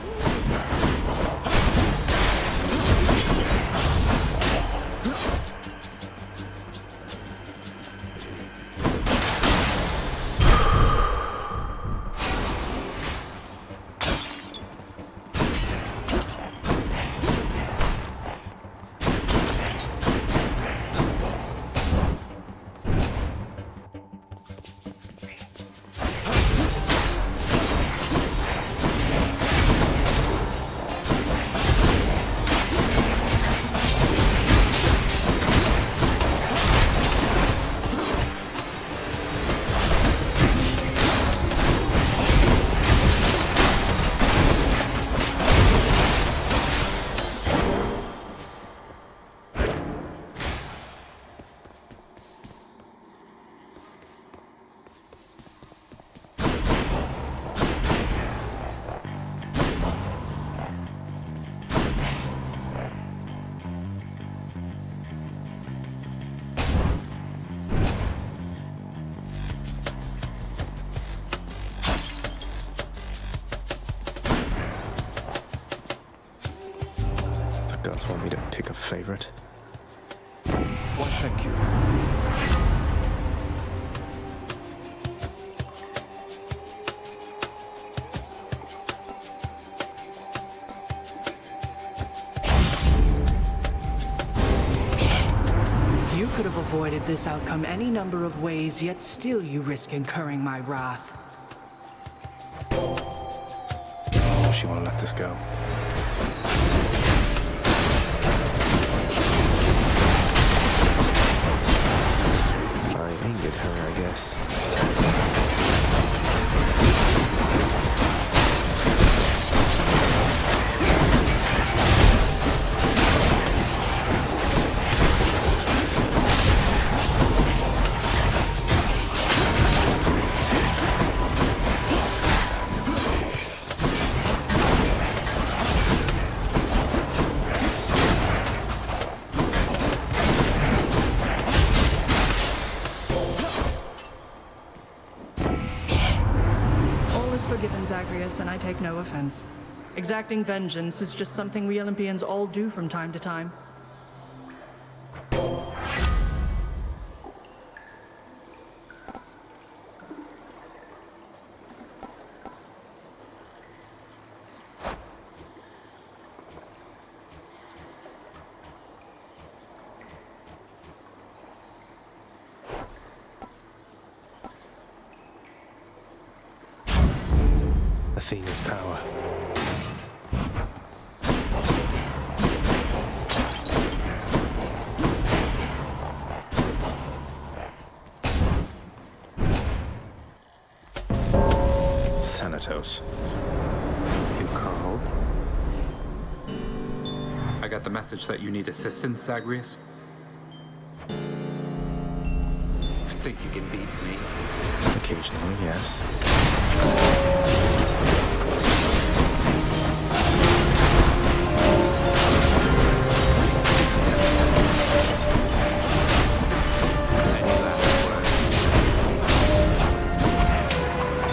B: Gods want me to pick a favorite.
A: Why, thank you.
D: You could have avoided this outcome any number of ways, yet still you risk incurring my wrath.
B: She won't let this go. this.
D: Forgiven, Zagreus, and I take no offense. Exacting vengeance is just something we Olympians all do from time to time.
B: Athena's power. Thanatos.
S: You called? I got the message that you need assistance, Zagreus. Think you can beat me?
B: Occasionally, yes.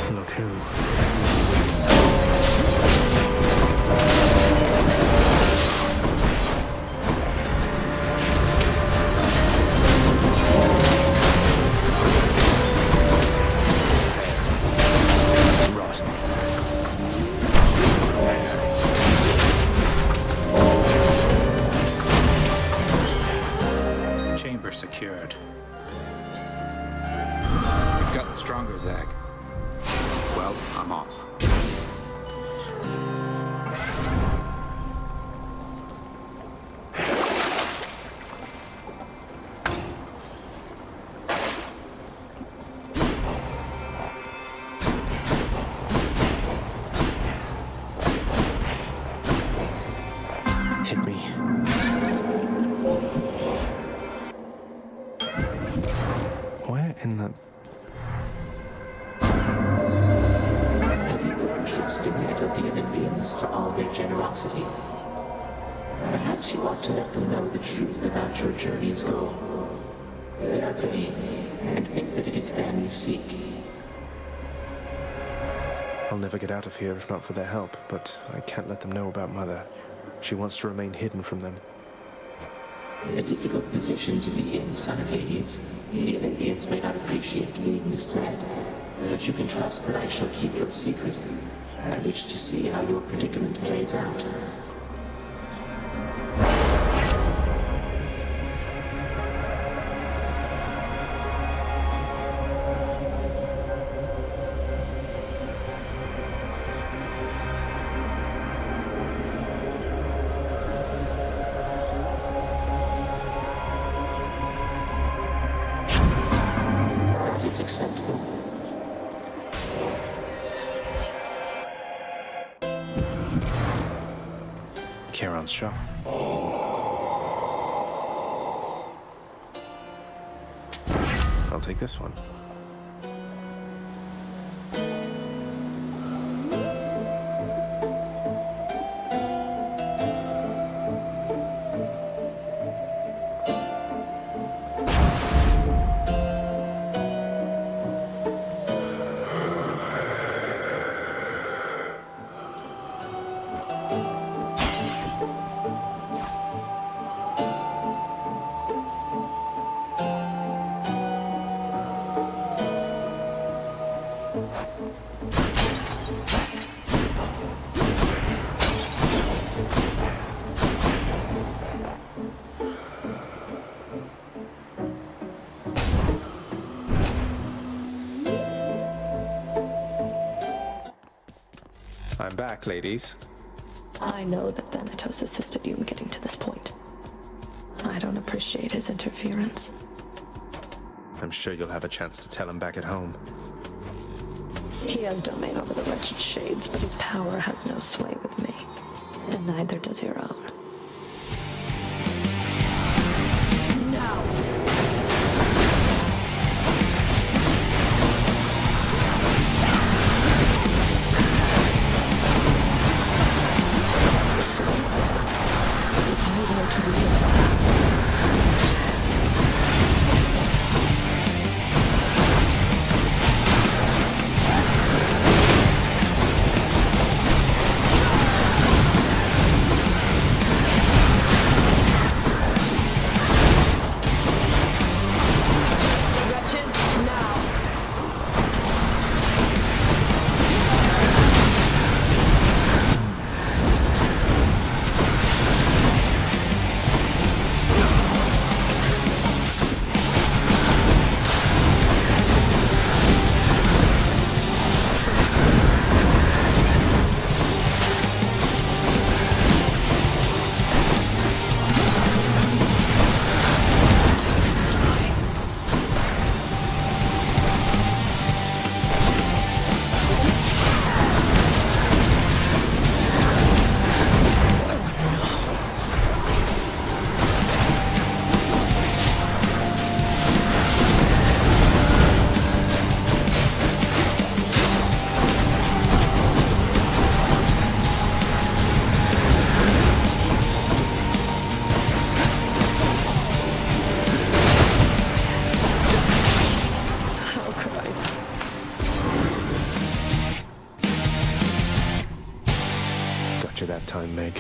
B: Look who.
S: Chamber secured. We've gotten stronger, Zag. Well, I'm off.
B: Hit me. Where in the...
E: Have you grown trusting yet of the Olympians for all their generosity? Perhaps you ought to let them know the truth about your journey's goal. They are vain, and think that it is them you seek.
B: I'll never get out of here if not for their help, but I can't let them know about Mother. She wants to remain hidden from them.
E: A difficult position to be in, son of Hades. The Olympians may not appreciate being misled, but you can trust that I shall keep your secret. I wish to see how your predicament plays out. Acceptable.
B: Charon's show. I'll take this one. I'm back, ladies.
T: I know that Thanatos assisted you in getting to this point. I don't appreciate his interference.
B: I'm sure you'll have a chance to tell him back at home.
T: He has domain over the wretched shades, but his power has no sway with me. And neither does your own.
B: That time, Meg.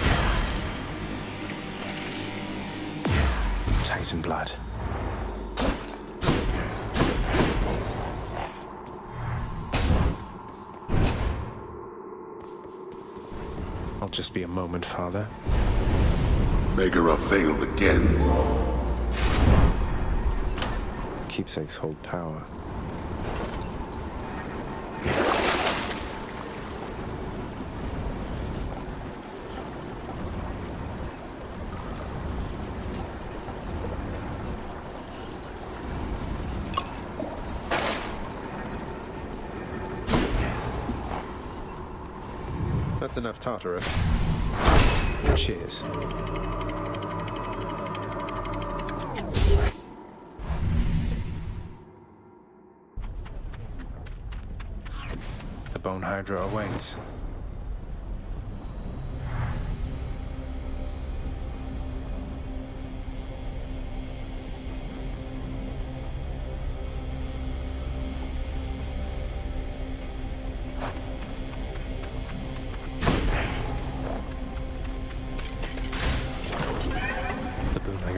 B: Titan blood. I'll just be a moment, Father.
C: Megara failed again.
B: Keepsakes hold power. That's enough Tartarus. Cheers. The Bone Hydra awaits.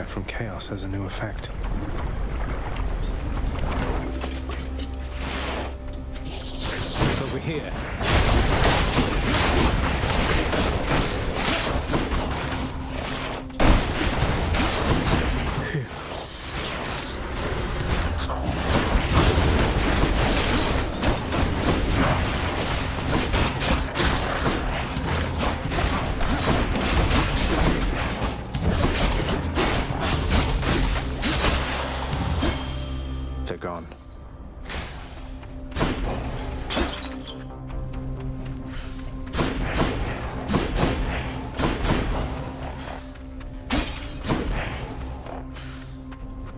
B: From chaos has a new effect. Over here. Gone.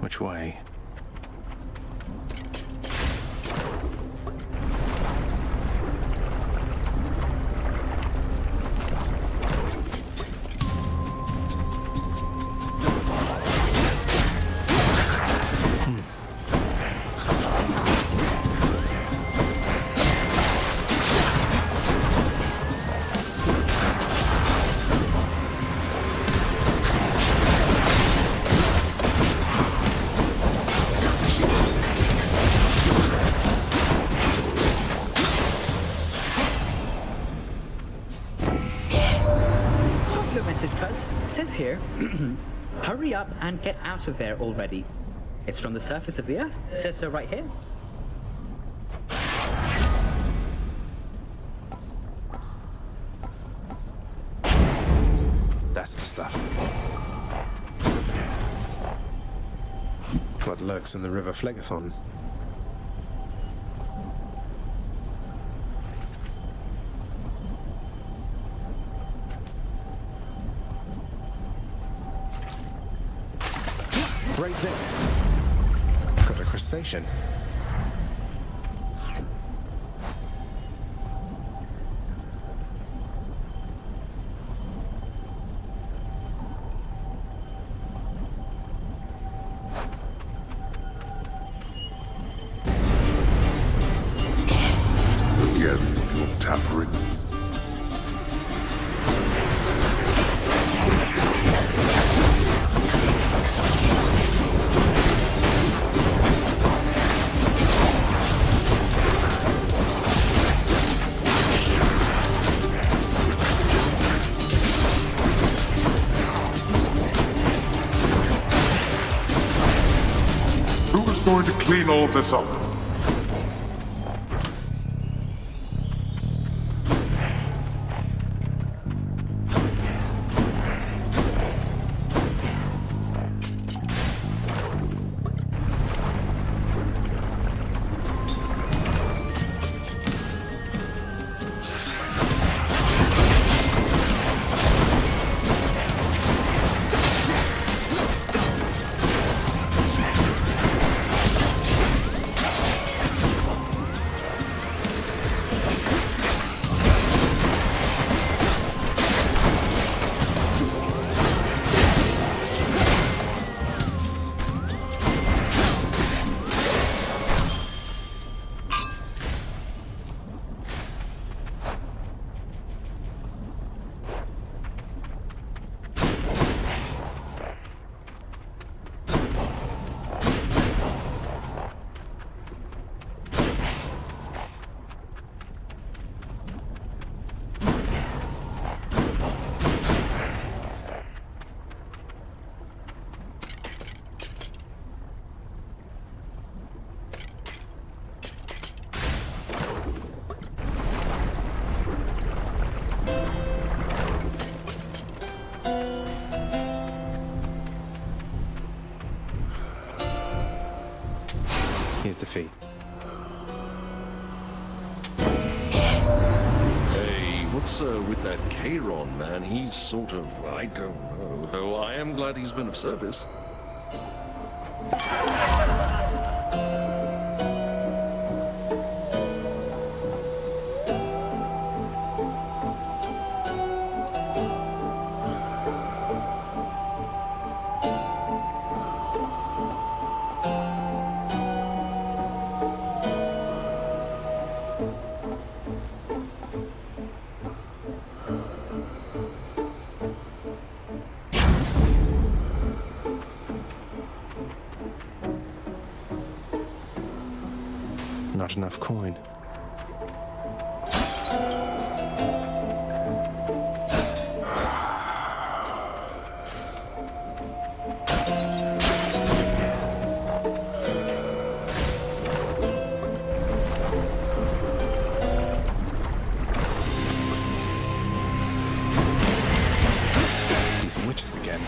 B: Which way?
G: Says here, hurry up and get out of there already. It's from the surface of the Earth. It says so right here.
B: That's the stuff. what lurks in the River Phlegethon. Right there. Got a crustacean.
C: Again, you're tampering. Who is going to clean all of this up?
B: Here's the fee.
A: Hey, what's with that Charon man? He's sort of, I don't know, though I am glad he's been of service.
B: Not enough coin. These witches again.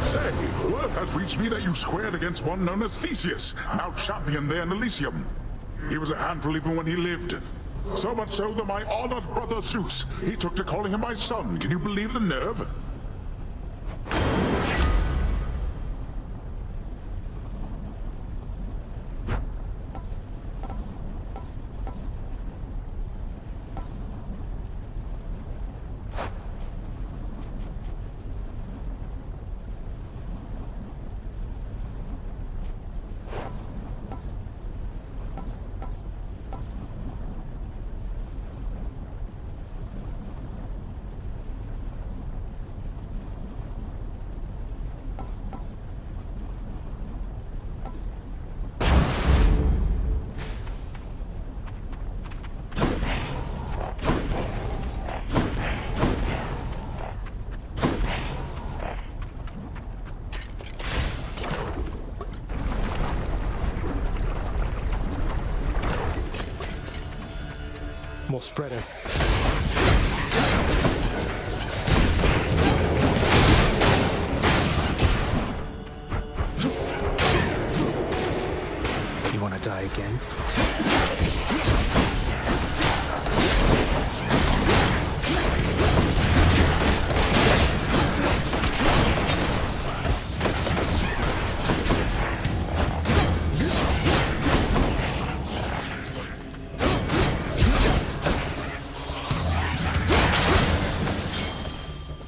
C: Say, word has reached me that you squared against one known as Theseus, now champion there in Elysium. He was a handful even when he lived. So much so that my honored brother Zeus, he took to calling him my son. Can you believe the nerve?
I: More spreaders. You want to die again?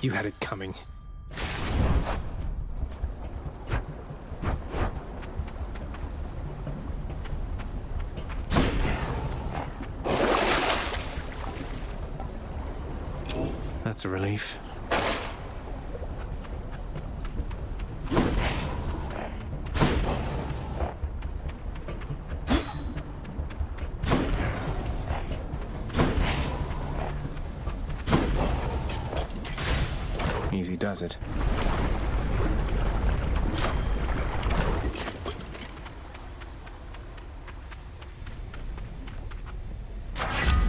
I: You had it coming. That's a relief. Easy does it.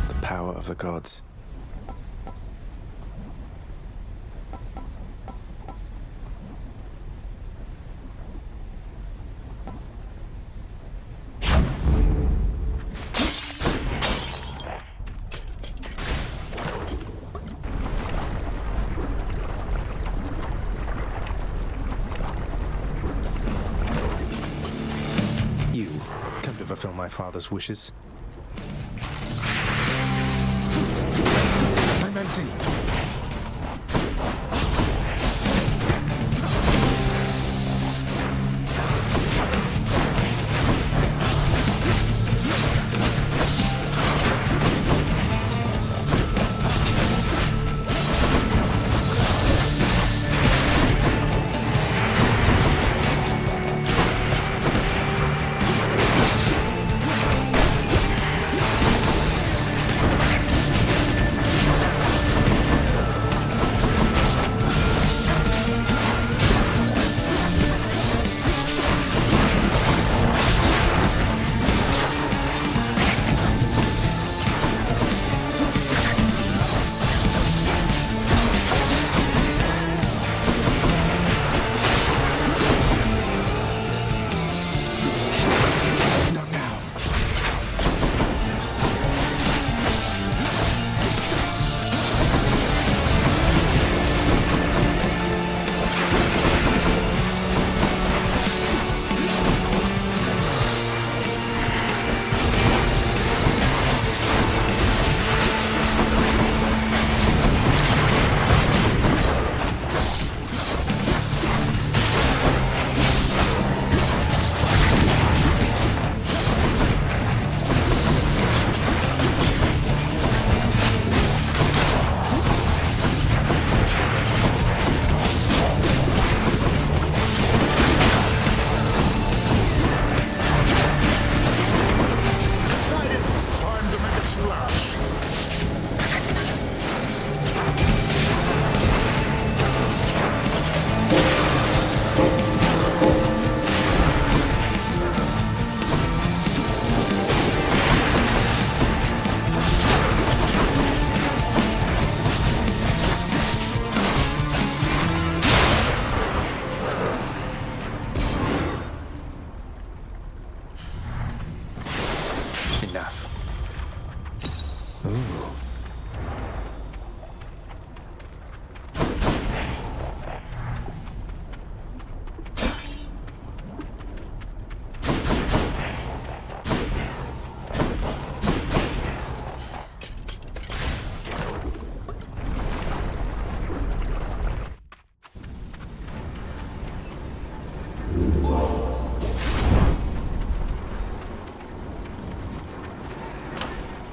I: The power of the gods. Fulfill my father's wishes. I'm empty.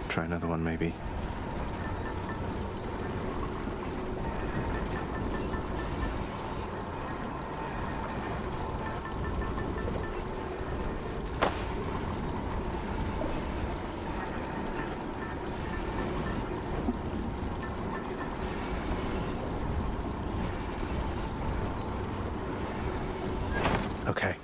I: Try another one, maybe. Okay.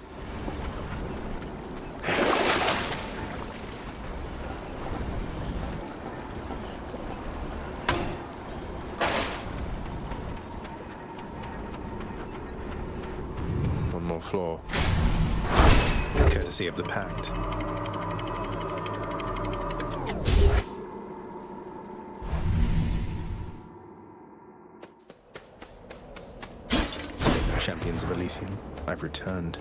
I: floor. Courtesy of the Pact. Champions of Elysium, I've returned.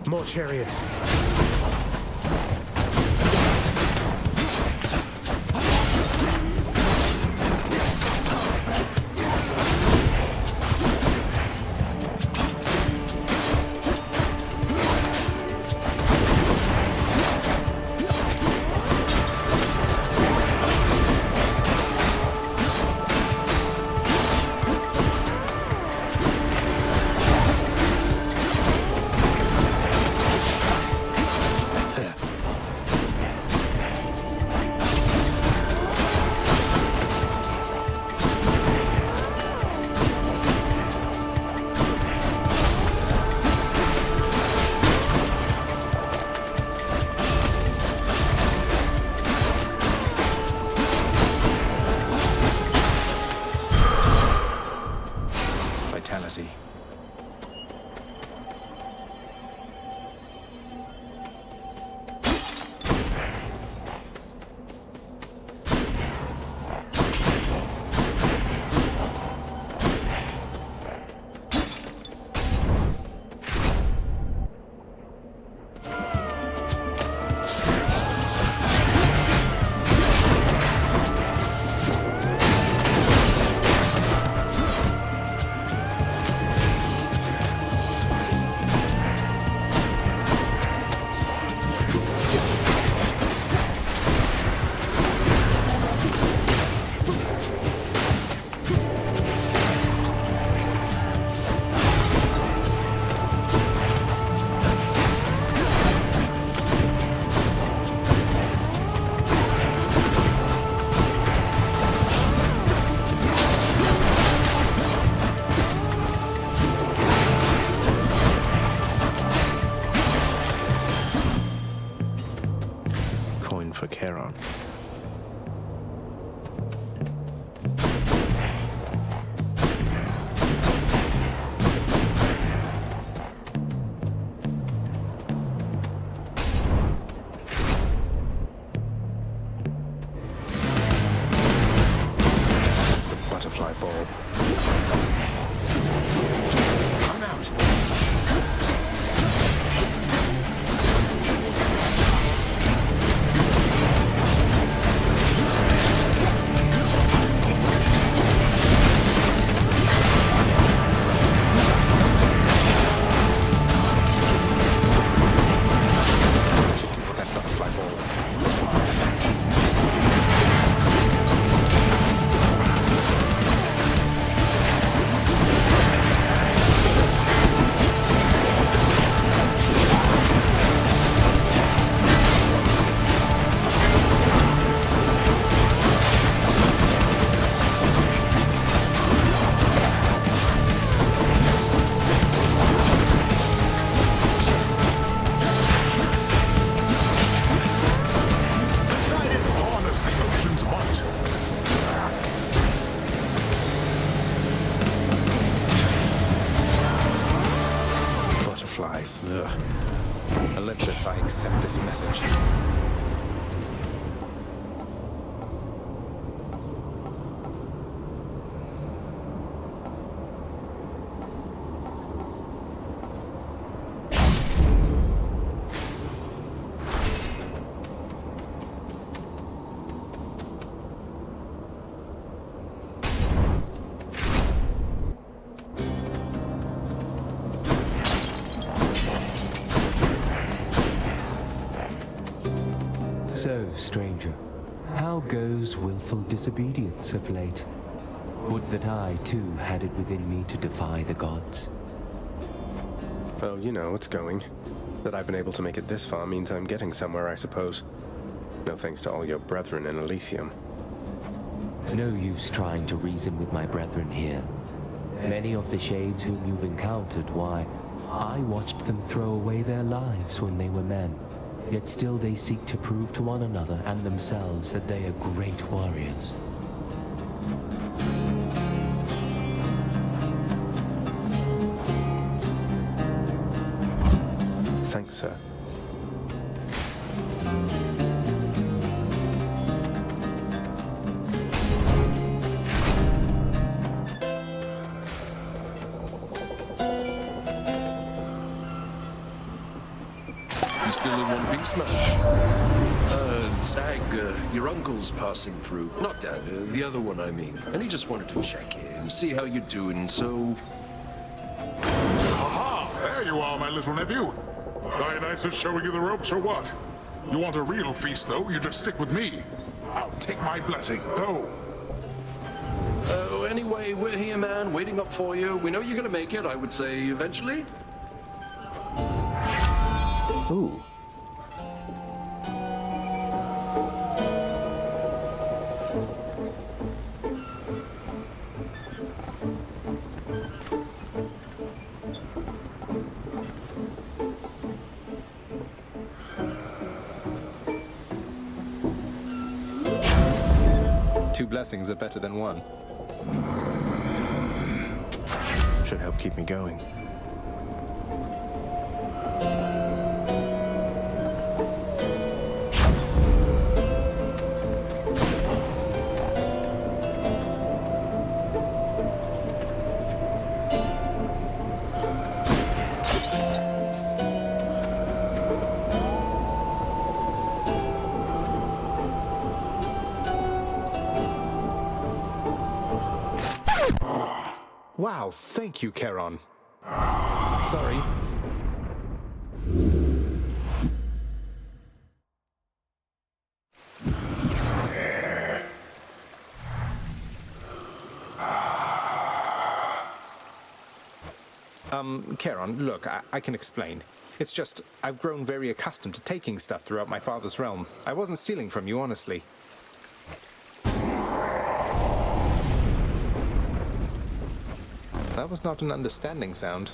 B: More chariots.
I: Vitality. For Charon. It's the butterfly ball. I'm out.
B: Olympus, I accept this message.
U: So, stranger, how goes willful disobedience of late? Would that I, too, had it within me to defy the gods.
B: Well, you know, it's going. That I've been able to make it this far means I'm getting somewhere, I suppose. No thanks to all your brethren in Elysium.
U: No use trying to reason with my brethren here. Many of the shades whom you've encountered, why, I watched them throw away their lives when they were men. Yet still they seek to prove to one another and themselves that they are great warriors.
B: Thanks, sir.
A: You still in one piece, man? Zag, your uncle's passing through. Not Dad, the other one, I mean. And he just wanted to check in, see how you're doing, so...
C: Aha! There you are, my little nephew. Dionysus showing you the ropes or what? You want a real feast, though? You just stick with me. I'll take my blessing. Go.
A: Anyway, we're here, man, waiting up for you. We know you're gonna make it, I would say, eventually.
B: Ooh. Two blessings are better than one. Should help keep me going. Wow, thank you, Charon. Sorry. Charon, look, I can explain. It's just, I've grown very accustomed to taking stuff throughout my father's realm. I wasn't stealing from you, honestly. That was not an understanding sound.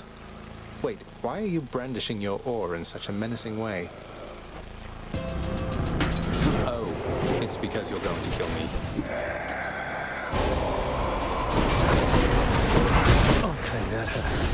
B: Wait, why are you brandishing your oar in such a menacing way? Oh, it's because you're going to kill me. Okay, that hurt.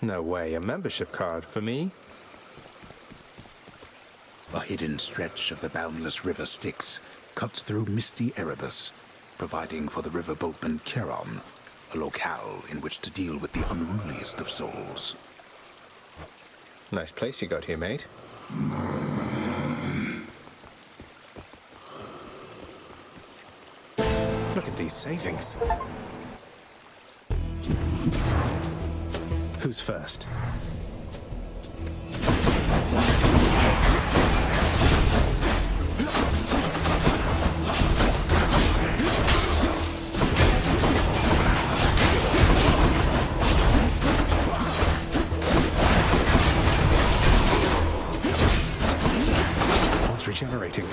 B: No way, a membership card for me?
M: A hidden stretch of the boundless river Styx cuts through misty Erebus, providing for the river boatman Charon a locale in which to deal with the unruliest of souls.
B: Nice place you got here, mate. Look at these savings. Who's first? One's regenerating.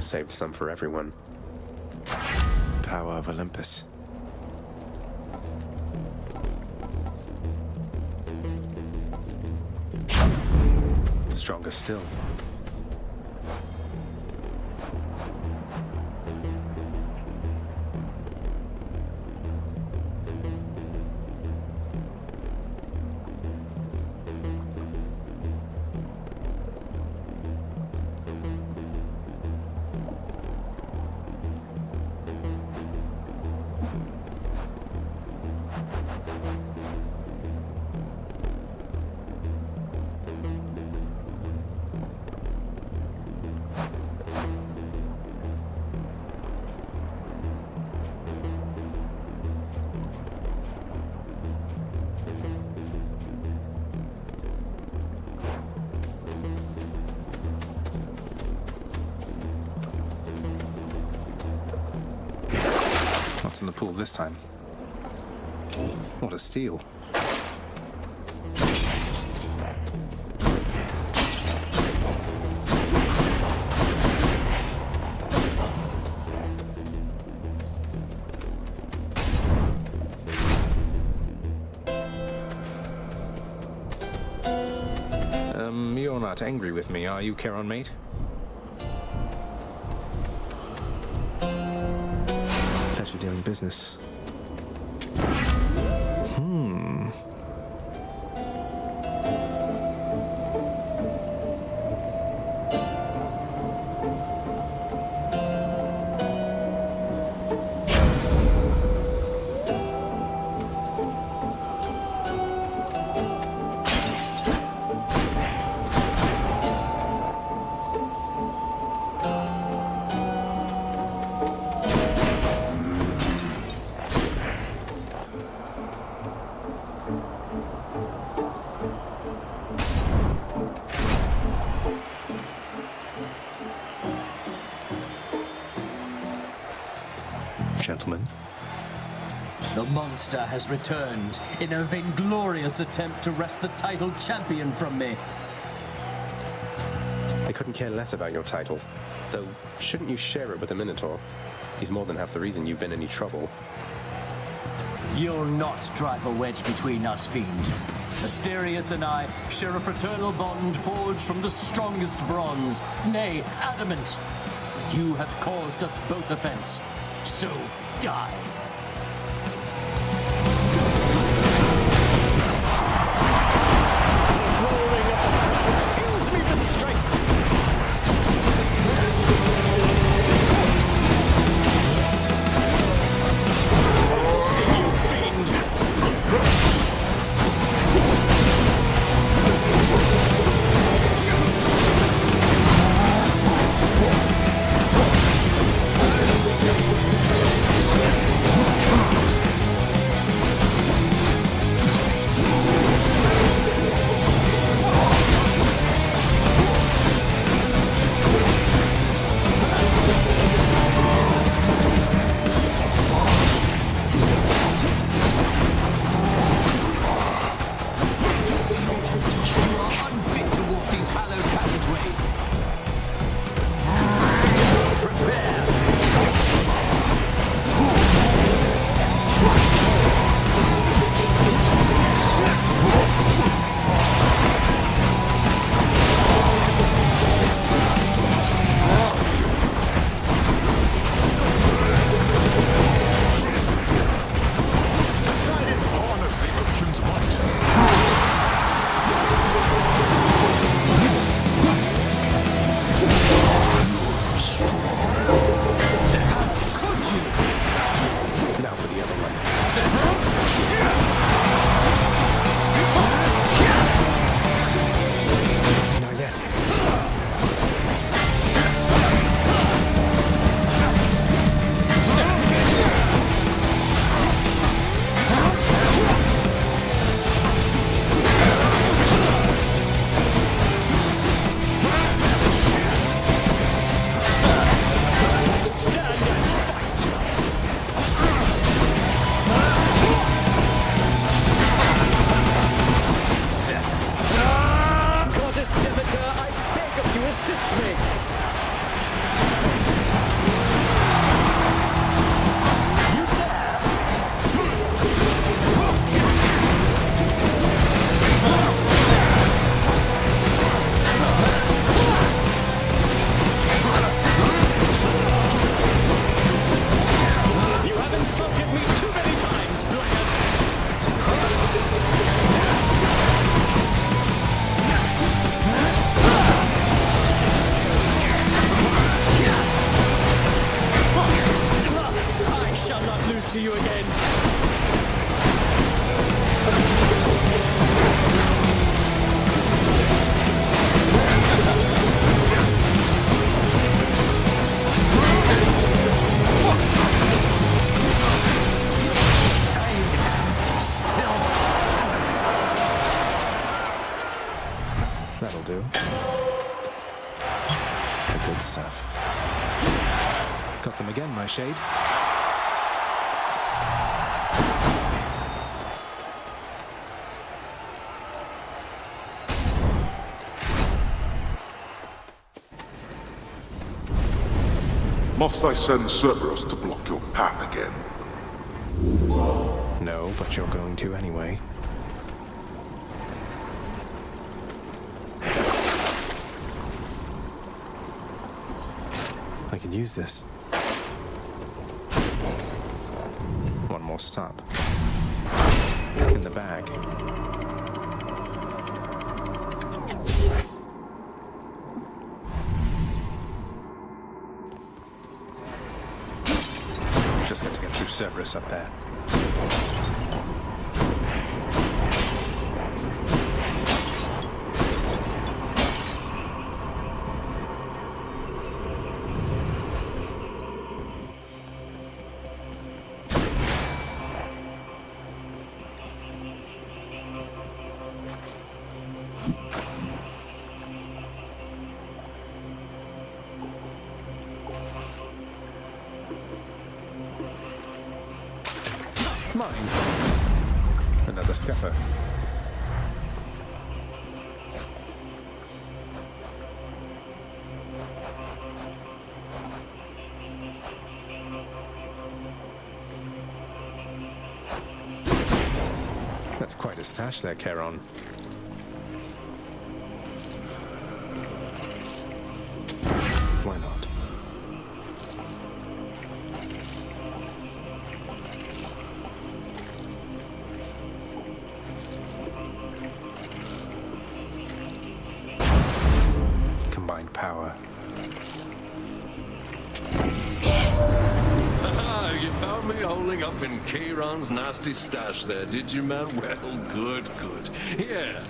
B: Saved some for everyone. Power of Olympus. Stronger still. What's in the pool this time? What a steal. You're not angry with me, are you, Charon, mate? Pleasure doing business. Gentlemen.
J: The monster has returned in a vainglorious attempt to wrest the title champion from me.
B: I couldn't care less about your title. Though, shouldn't you share it with the Minotaur? He's more than half the reason you've been in any trouble.
J: You'll not drive a wedge between us, fiend. Asterius and I share a fraternal bond forged from the strongest bronze, nay, adamant. You have caused us both offense, so die. to you again.
I: That'll do. The good stuff.
B: Got them again, my shade.
C: Must I send Cerberus to block your path again?
I: No, but you're going to anyway. I can use this. One more stop. In the bag. Just got to get through Cerberus up there.
B: Mine. Another scupper. That's quite a stash there, Charon. Why not? Combined power.
A: You found me holding up in Charon's nasty stash there, did you, man? Well, good, good. Here.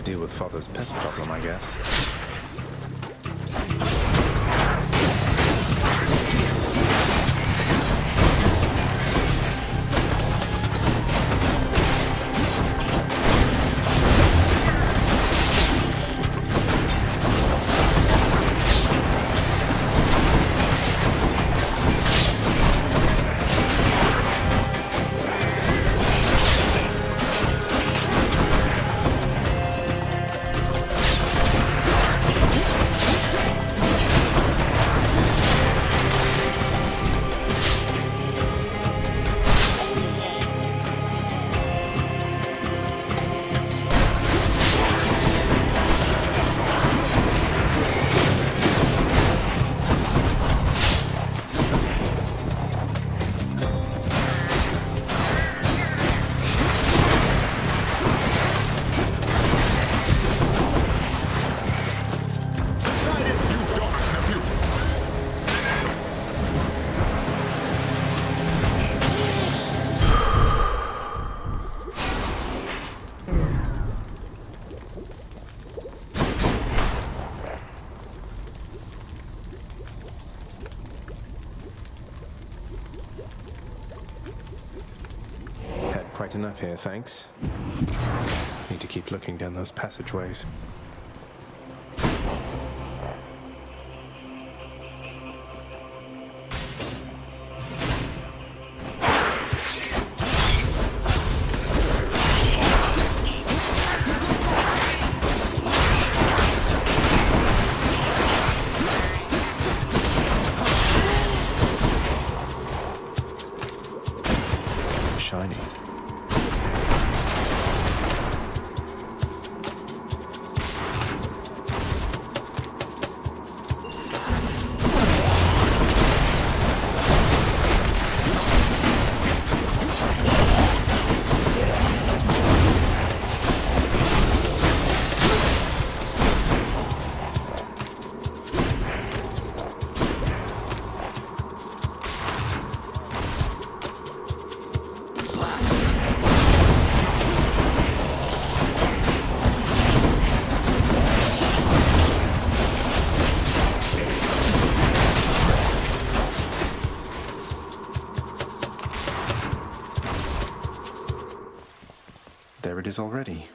B: Deal with Father's pest problem, I guess. quite enough here, thanks. Need to keep looking down those passageways. Shiny. There it is already.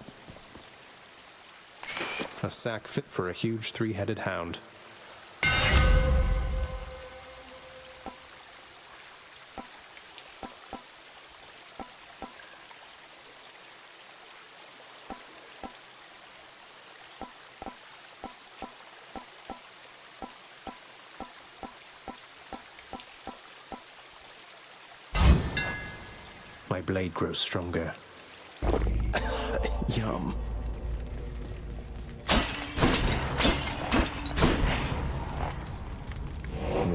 B: A sack fit for a huge three-headed hound. My blade grows stronger. Yum.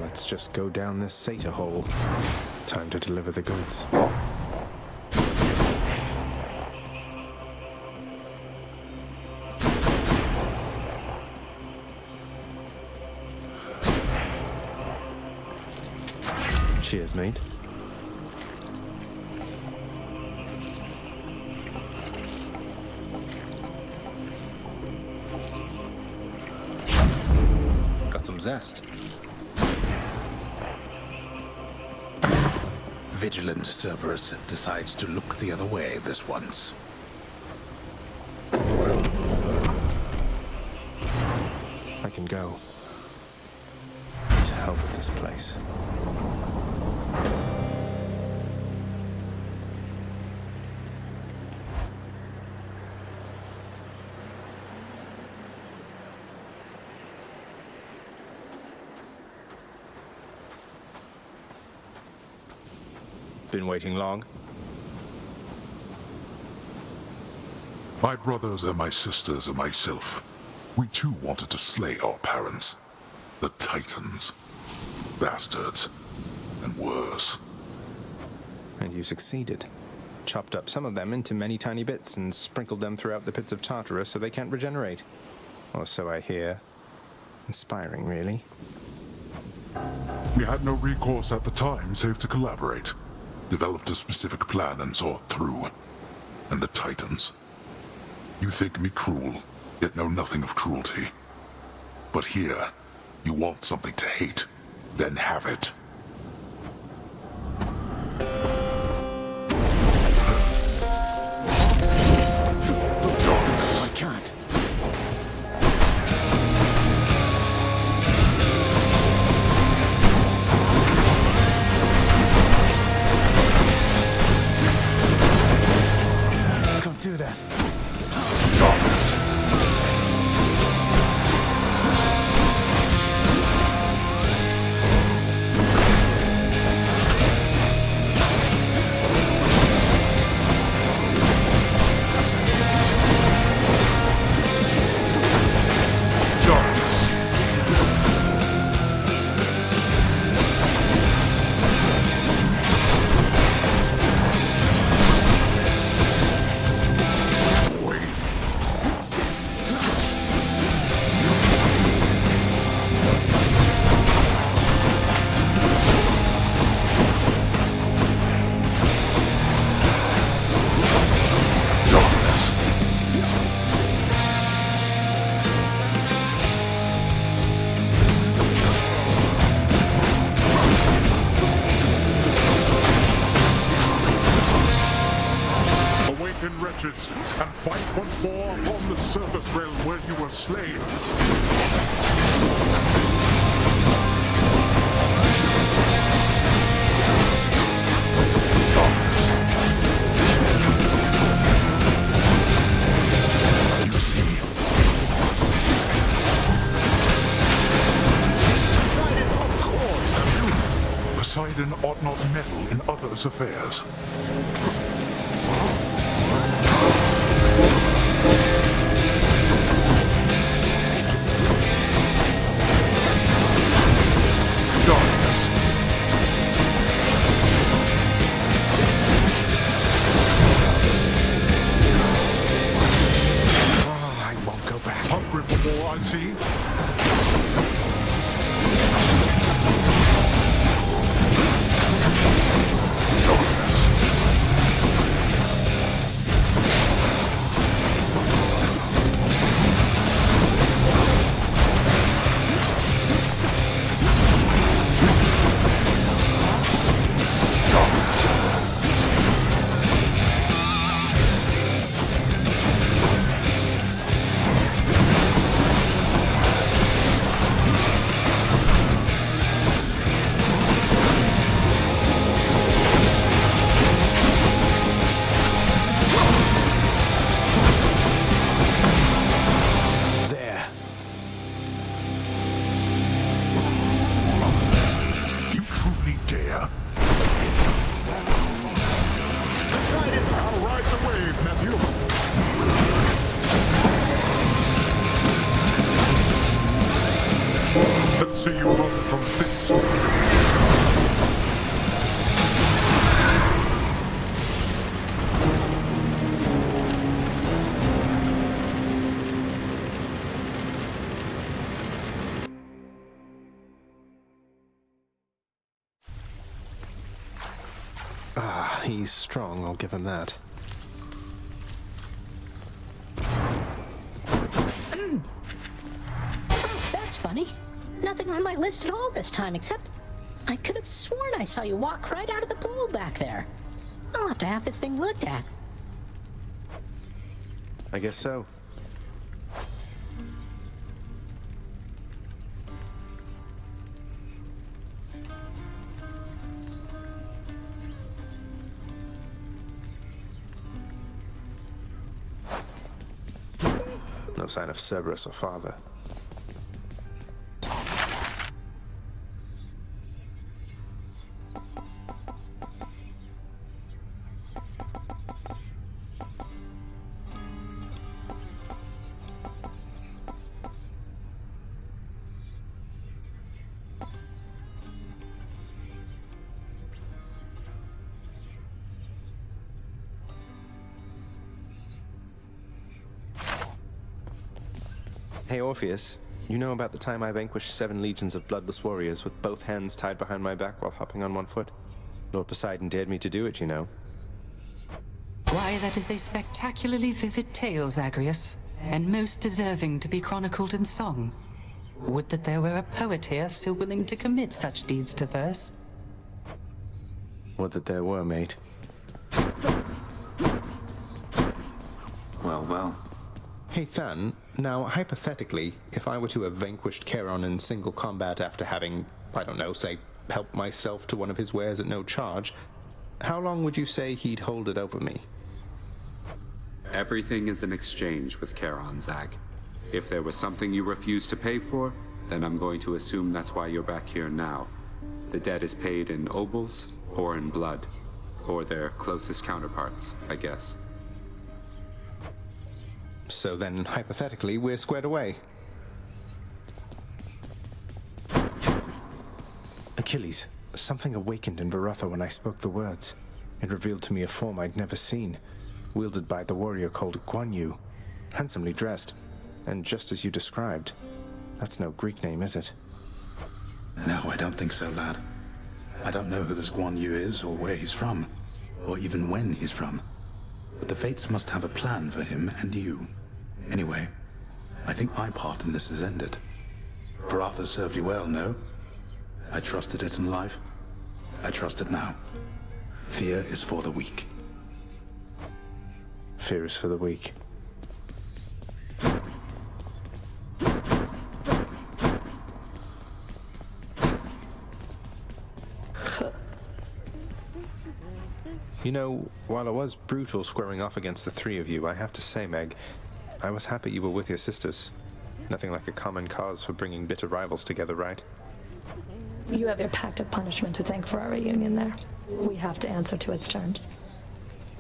B: Let's just go down this Sata hole. Time to deliver the goods. Cheers, mate. Got some zest.
M: Vigilant Cerberus decides to look the other way this once.
B: I can go. To hell with this place. Been waiting long?
C: My brothers and my sisters and myself, we too wanted to slay our parents, the Titans. Bastards. And worse.
B: And you succeeded. Chopped up some of them into many tiny bits and sprinkled them throughout the pits of Tartarus so they can't regenerate. Or so I hear. Inspiring, really.
C: We had no recourse at the time save to collaborate. Developed a specific plan and saw it through. And the Titans. You think me cruel, yet know nothing of cruelty. But here, you want something to hate, then have it.
K: I can't. Can't do that.
C: Darkness. fight once more upon the surface realm where you were slain. You see. Poseidon, of course, have you? Poseidon ought not meddle in others' affairs. Darkness.
B: Oh, I won't go back.
C: Hungry for more, I see. Darkness. Let's see you run from this.
B: Ah, he's strong, I'll give him that.
H: That's funny. Nothing on my list at all this time, except I could have sworn I saw you walk right out of the pool back there. I'll have to have this thing looked at.
B: I guess so. No sign of Cerberus or father. Hey, Orpheus. You know about the time I vanquished 7 legions of bloodless warriors with both hands tied behind my back while hopping on one foot? Lord Poseidon dared me to do it, you know.
N: Why, that is a spectacularly vivid tale, Zagreus, and most deserving to be chronicled in song. Would that there were a poet here still willing to commit such deeds to verse.
B: Would that there were, mate.
S: Well, well.
B: Hey, Than, now, hypothetically, if I were to have vanquished Charon in single combat after having, I don't know, say, helped myself to one of his wares at no charge, how long would you say he'd hold it over me?
V: Everything is an exchange with Charon, Zag. If there was something you refused to pay for, then I'm going to assume that's why you're back here now. The debt is paid in obols or in blood, or their closest counterparts, I guess.
B: So then, hypothetically, we're squared away. Achilles, something awakened in Varatha when I spoke the words. It revealed to me a form I'd never seen, wielded by the warrior called Guan Yu, handsomely dressed, and just as you described. That's no Greek name, is it?
O: No, I don't think so, lad. I don't know who this Guan Yu is, or where he's from, or even when he's from. But the Fates must have a plan for him and you. Anyway, I think my part in this is ended. Varatha served you well, no? I trusted it in life. I trust it now. Fear is for the weak.
B: Fear is for the weak. You know, while I was brutal squaring off against the three of you, I have to say, Meg, I was happy you were with your sisters. Nothing like a common cause for bringing bitter rivals together, right?
T: You have your pact of punishment to thank for our reunion there. We have to answer to its terms.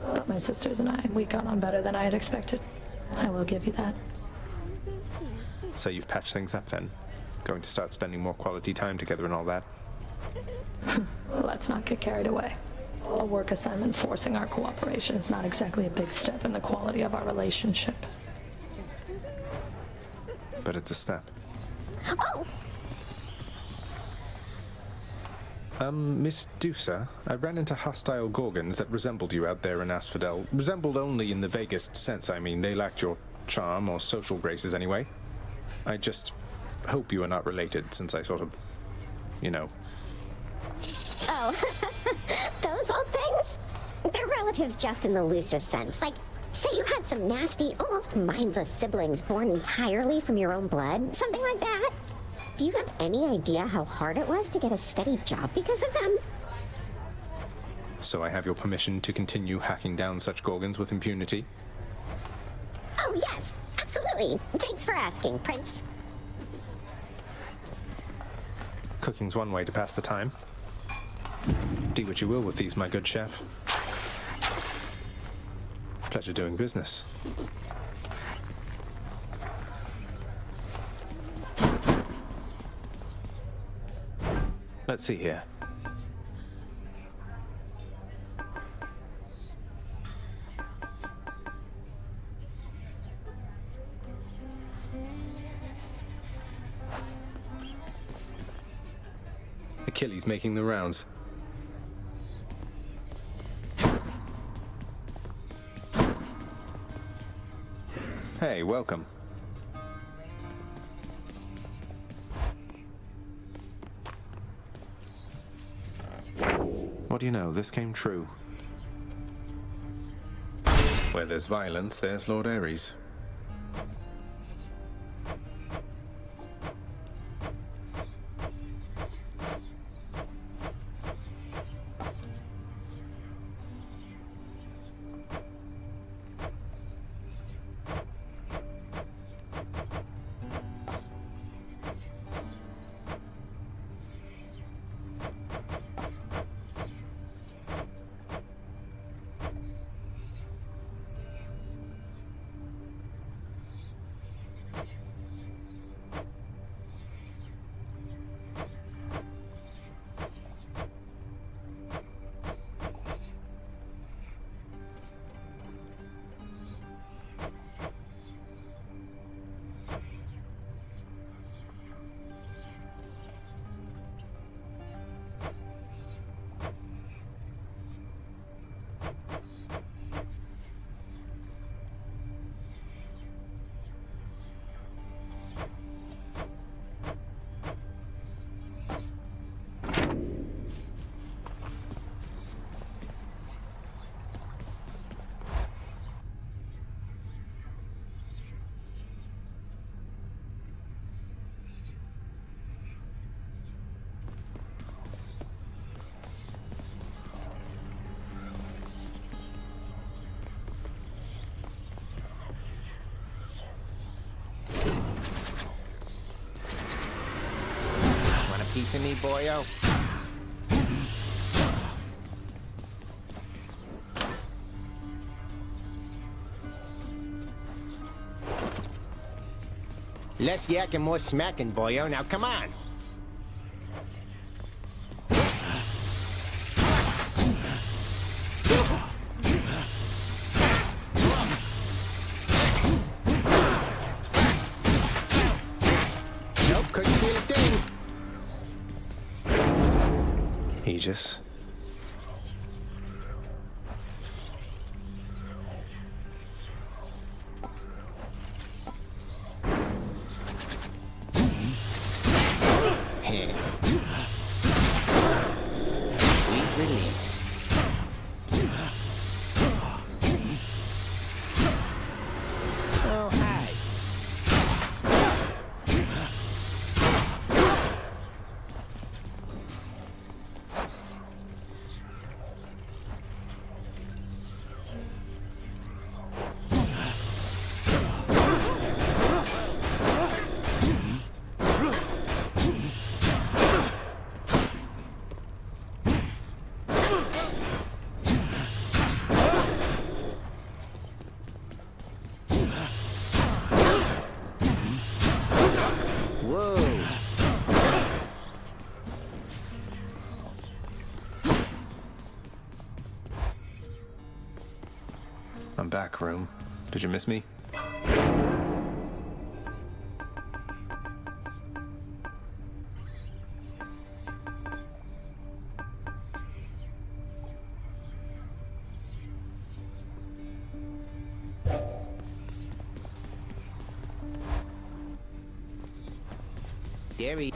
T: But my sisters and I, we got on better than I had expected. I will give you that.
B: So you've patched things up then? Going to start spending more quality time together and all that?
T: Let's not get carried away. A work assignment forcing our cooperation is not exactly a big step in the quality of our relationship.
B: But it's a step. Miss Dusa, I ran into hostile Gorgons that resembled you out there in Asphodel. Resembled only in the vaguest sense, I mean. They lacked your charm or social graces anyway. I just hope you are not related, since I sort of, you know.
L: Oh, those old things? They're relatives just in the loosest sense. Like, say you had some nasty, almost mindless siblings born entirely from your own blood, something like that. Do you have any idea how hard it was to get a steady job because of them?
B: So I have your permission to continue hacking down such Gorgons with impunity?
L: Oh, yes, absolutely. Thanks for asking, Prince.
B: Cooking's one way to pass the time. Do what you will with these, my good chef. Pleasure doing business. Let's see here. Achilles making the rounds. Hey, welcome. What do you know? This came true. Where there's violence, there's Lord Ares.
R: Piece of me, boyo? Less yak and more smacking, boyo. Now come on. Nope, couldn't feel a thing.
B: Aegis.
R: Sweet release. Oh, hi.
B: I'm back, Rome. Did you miss me?
R: Gary.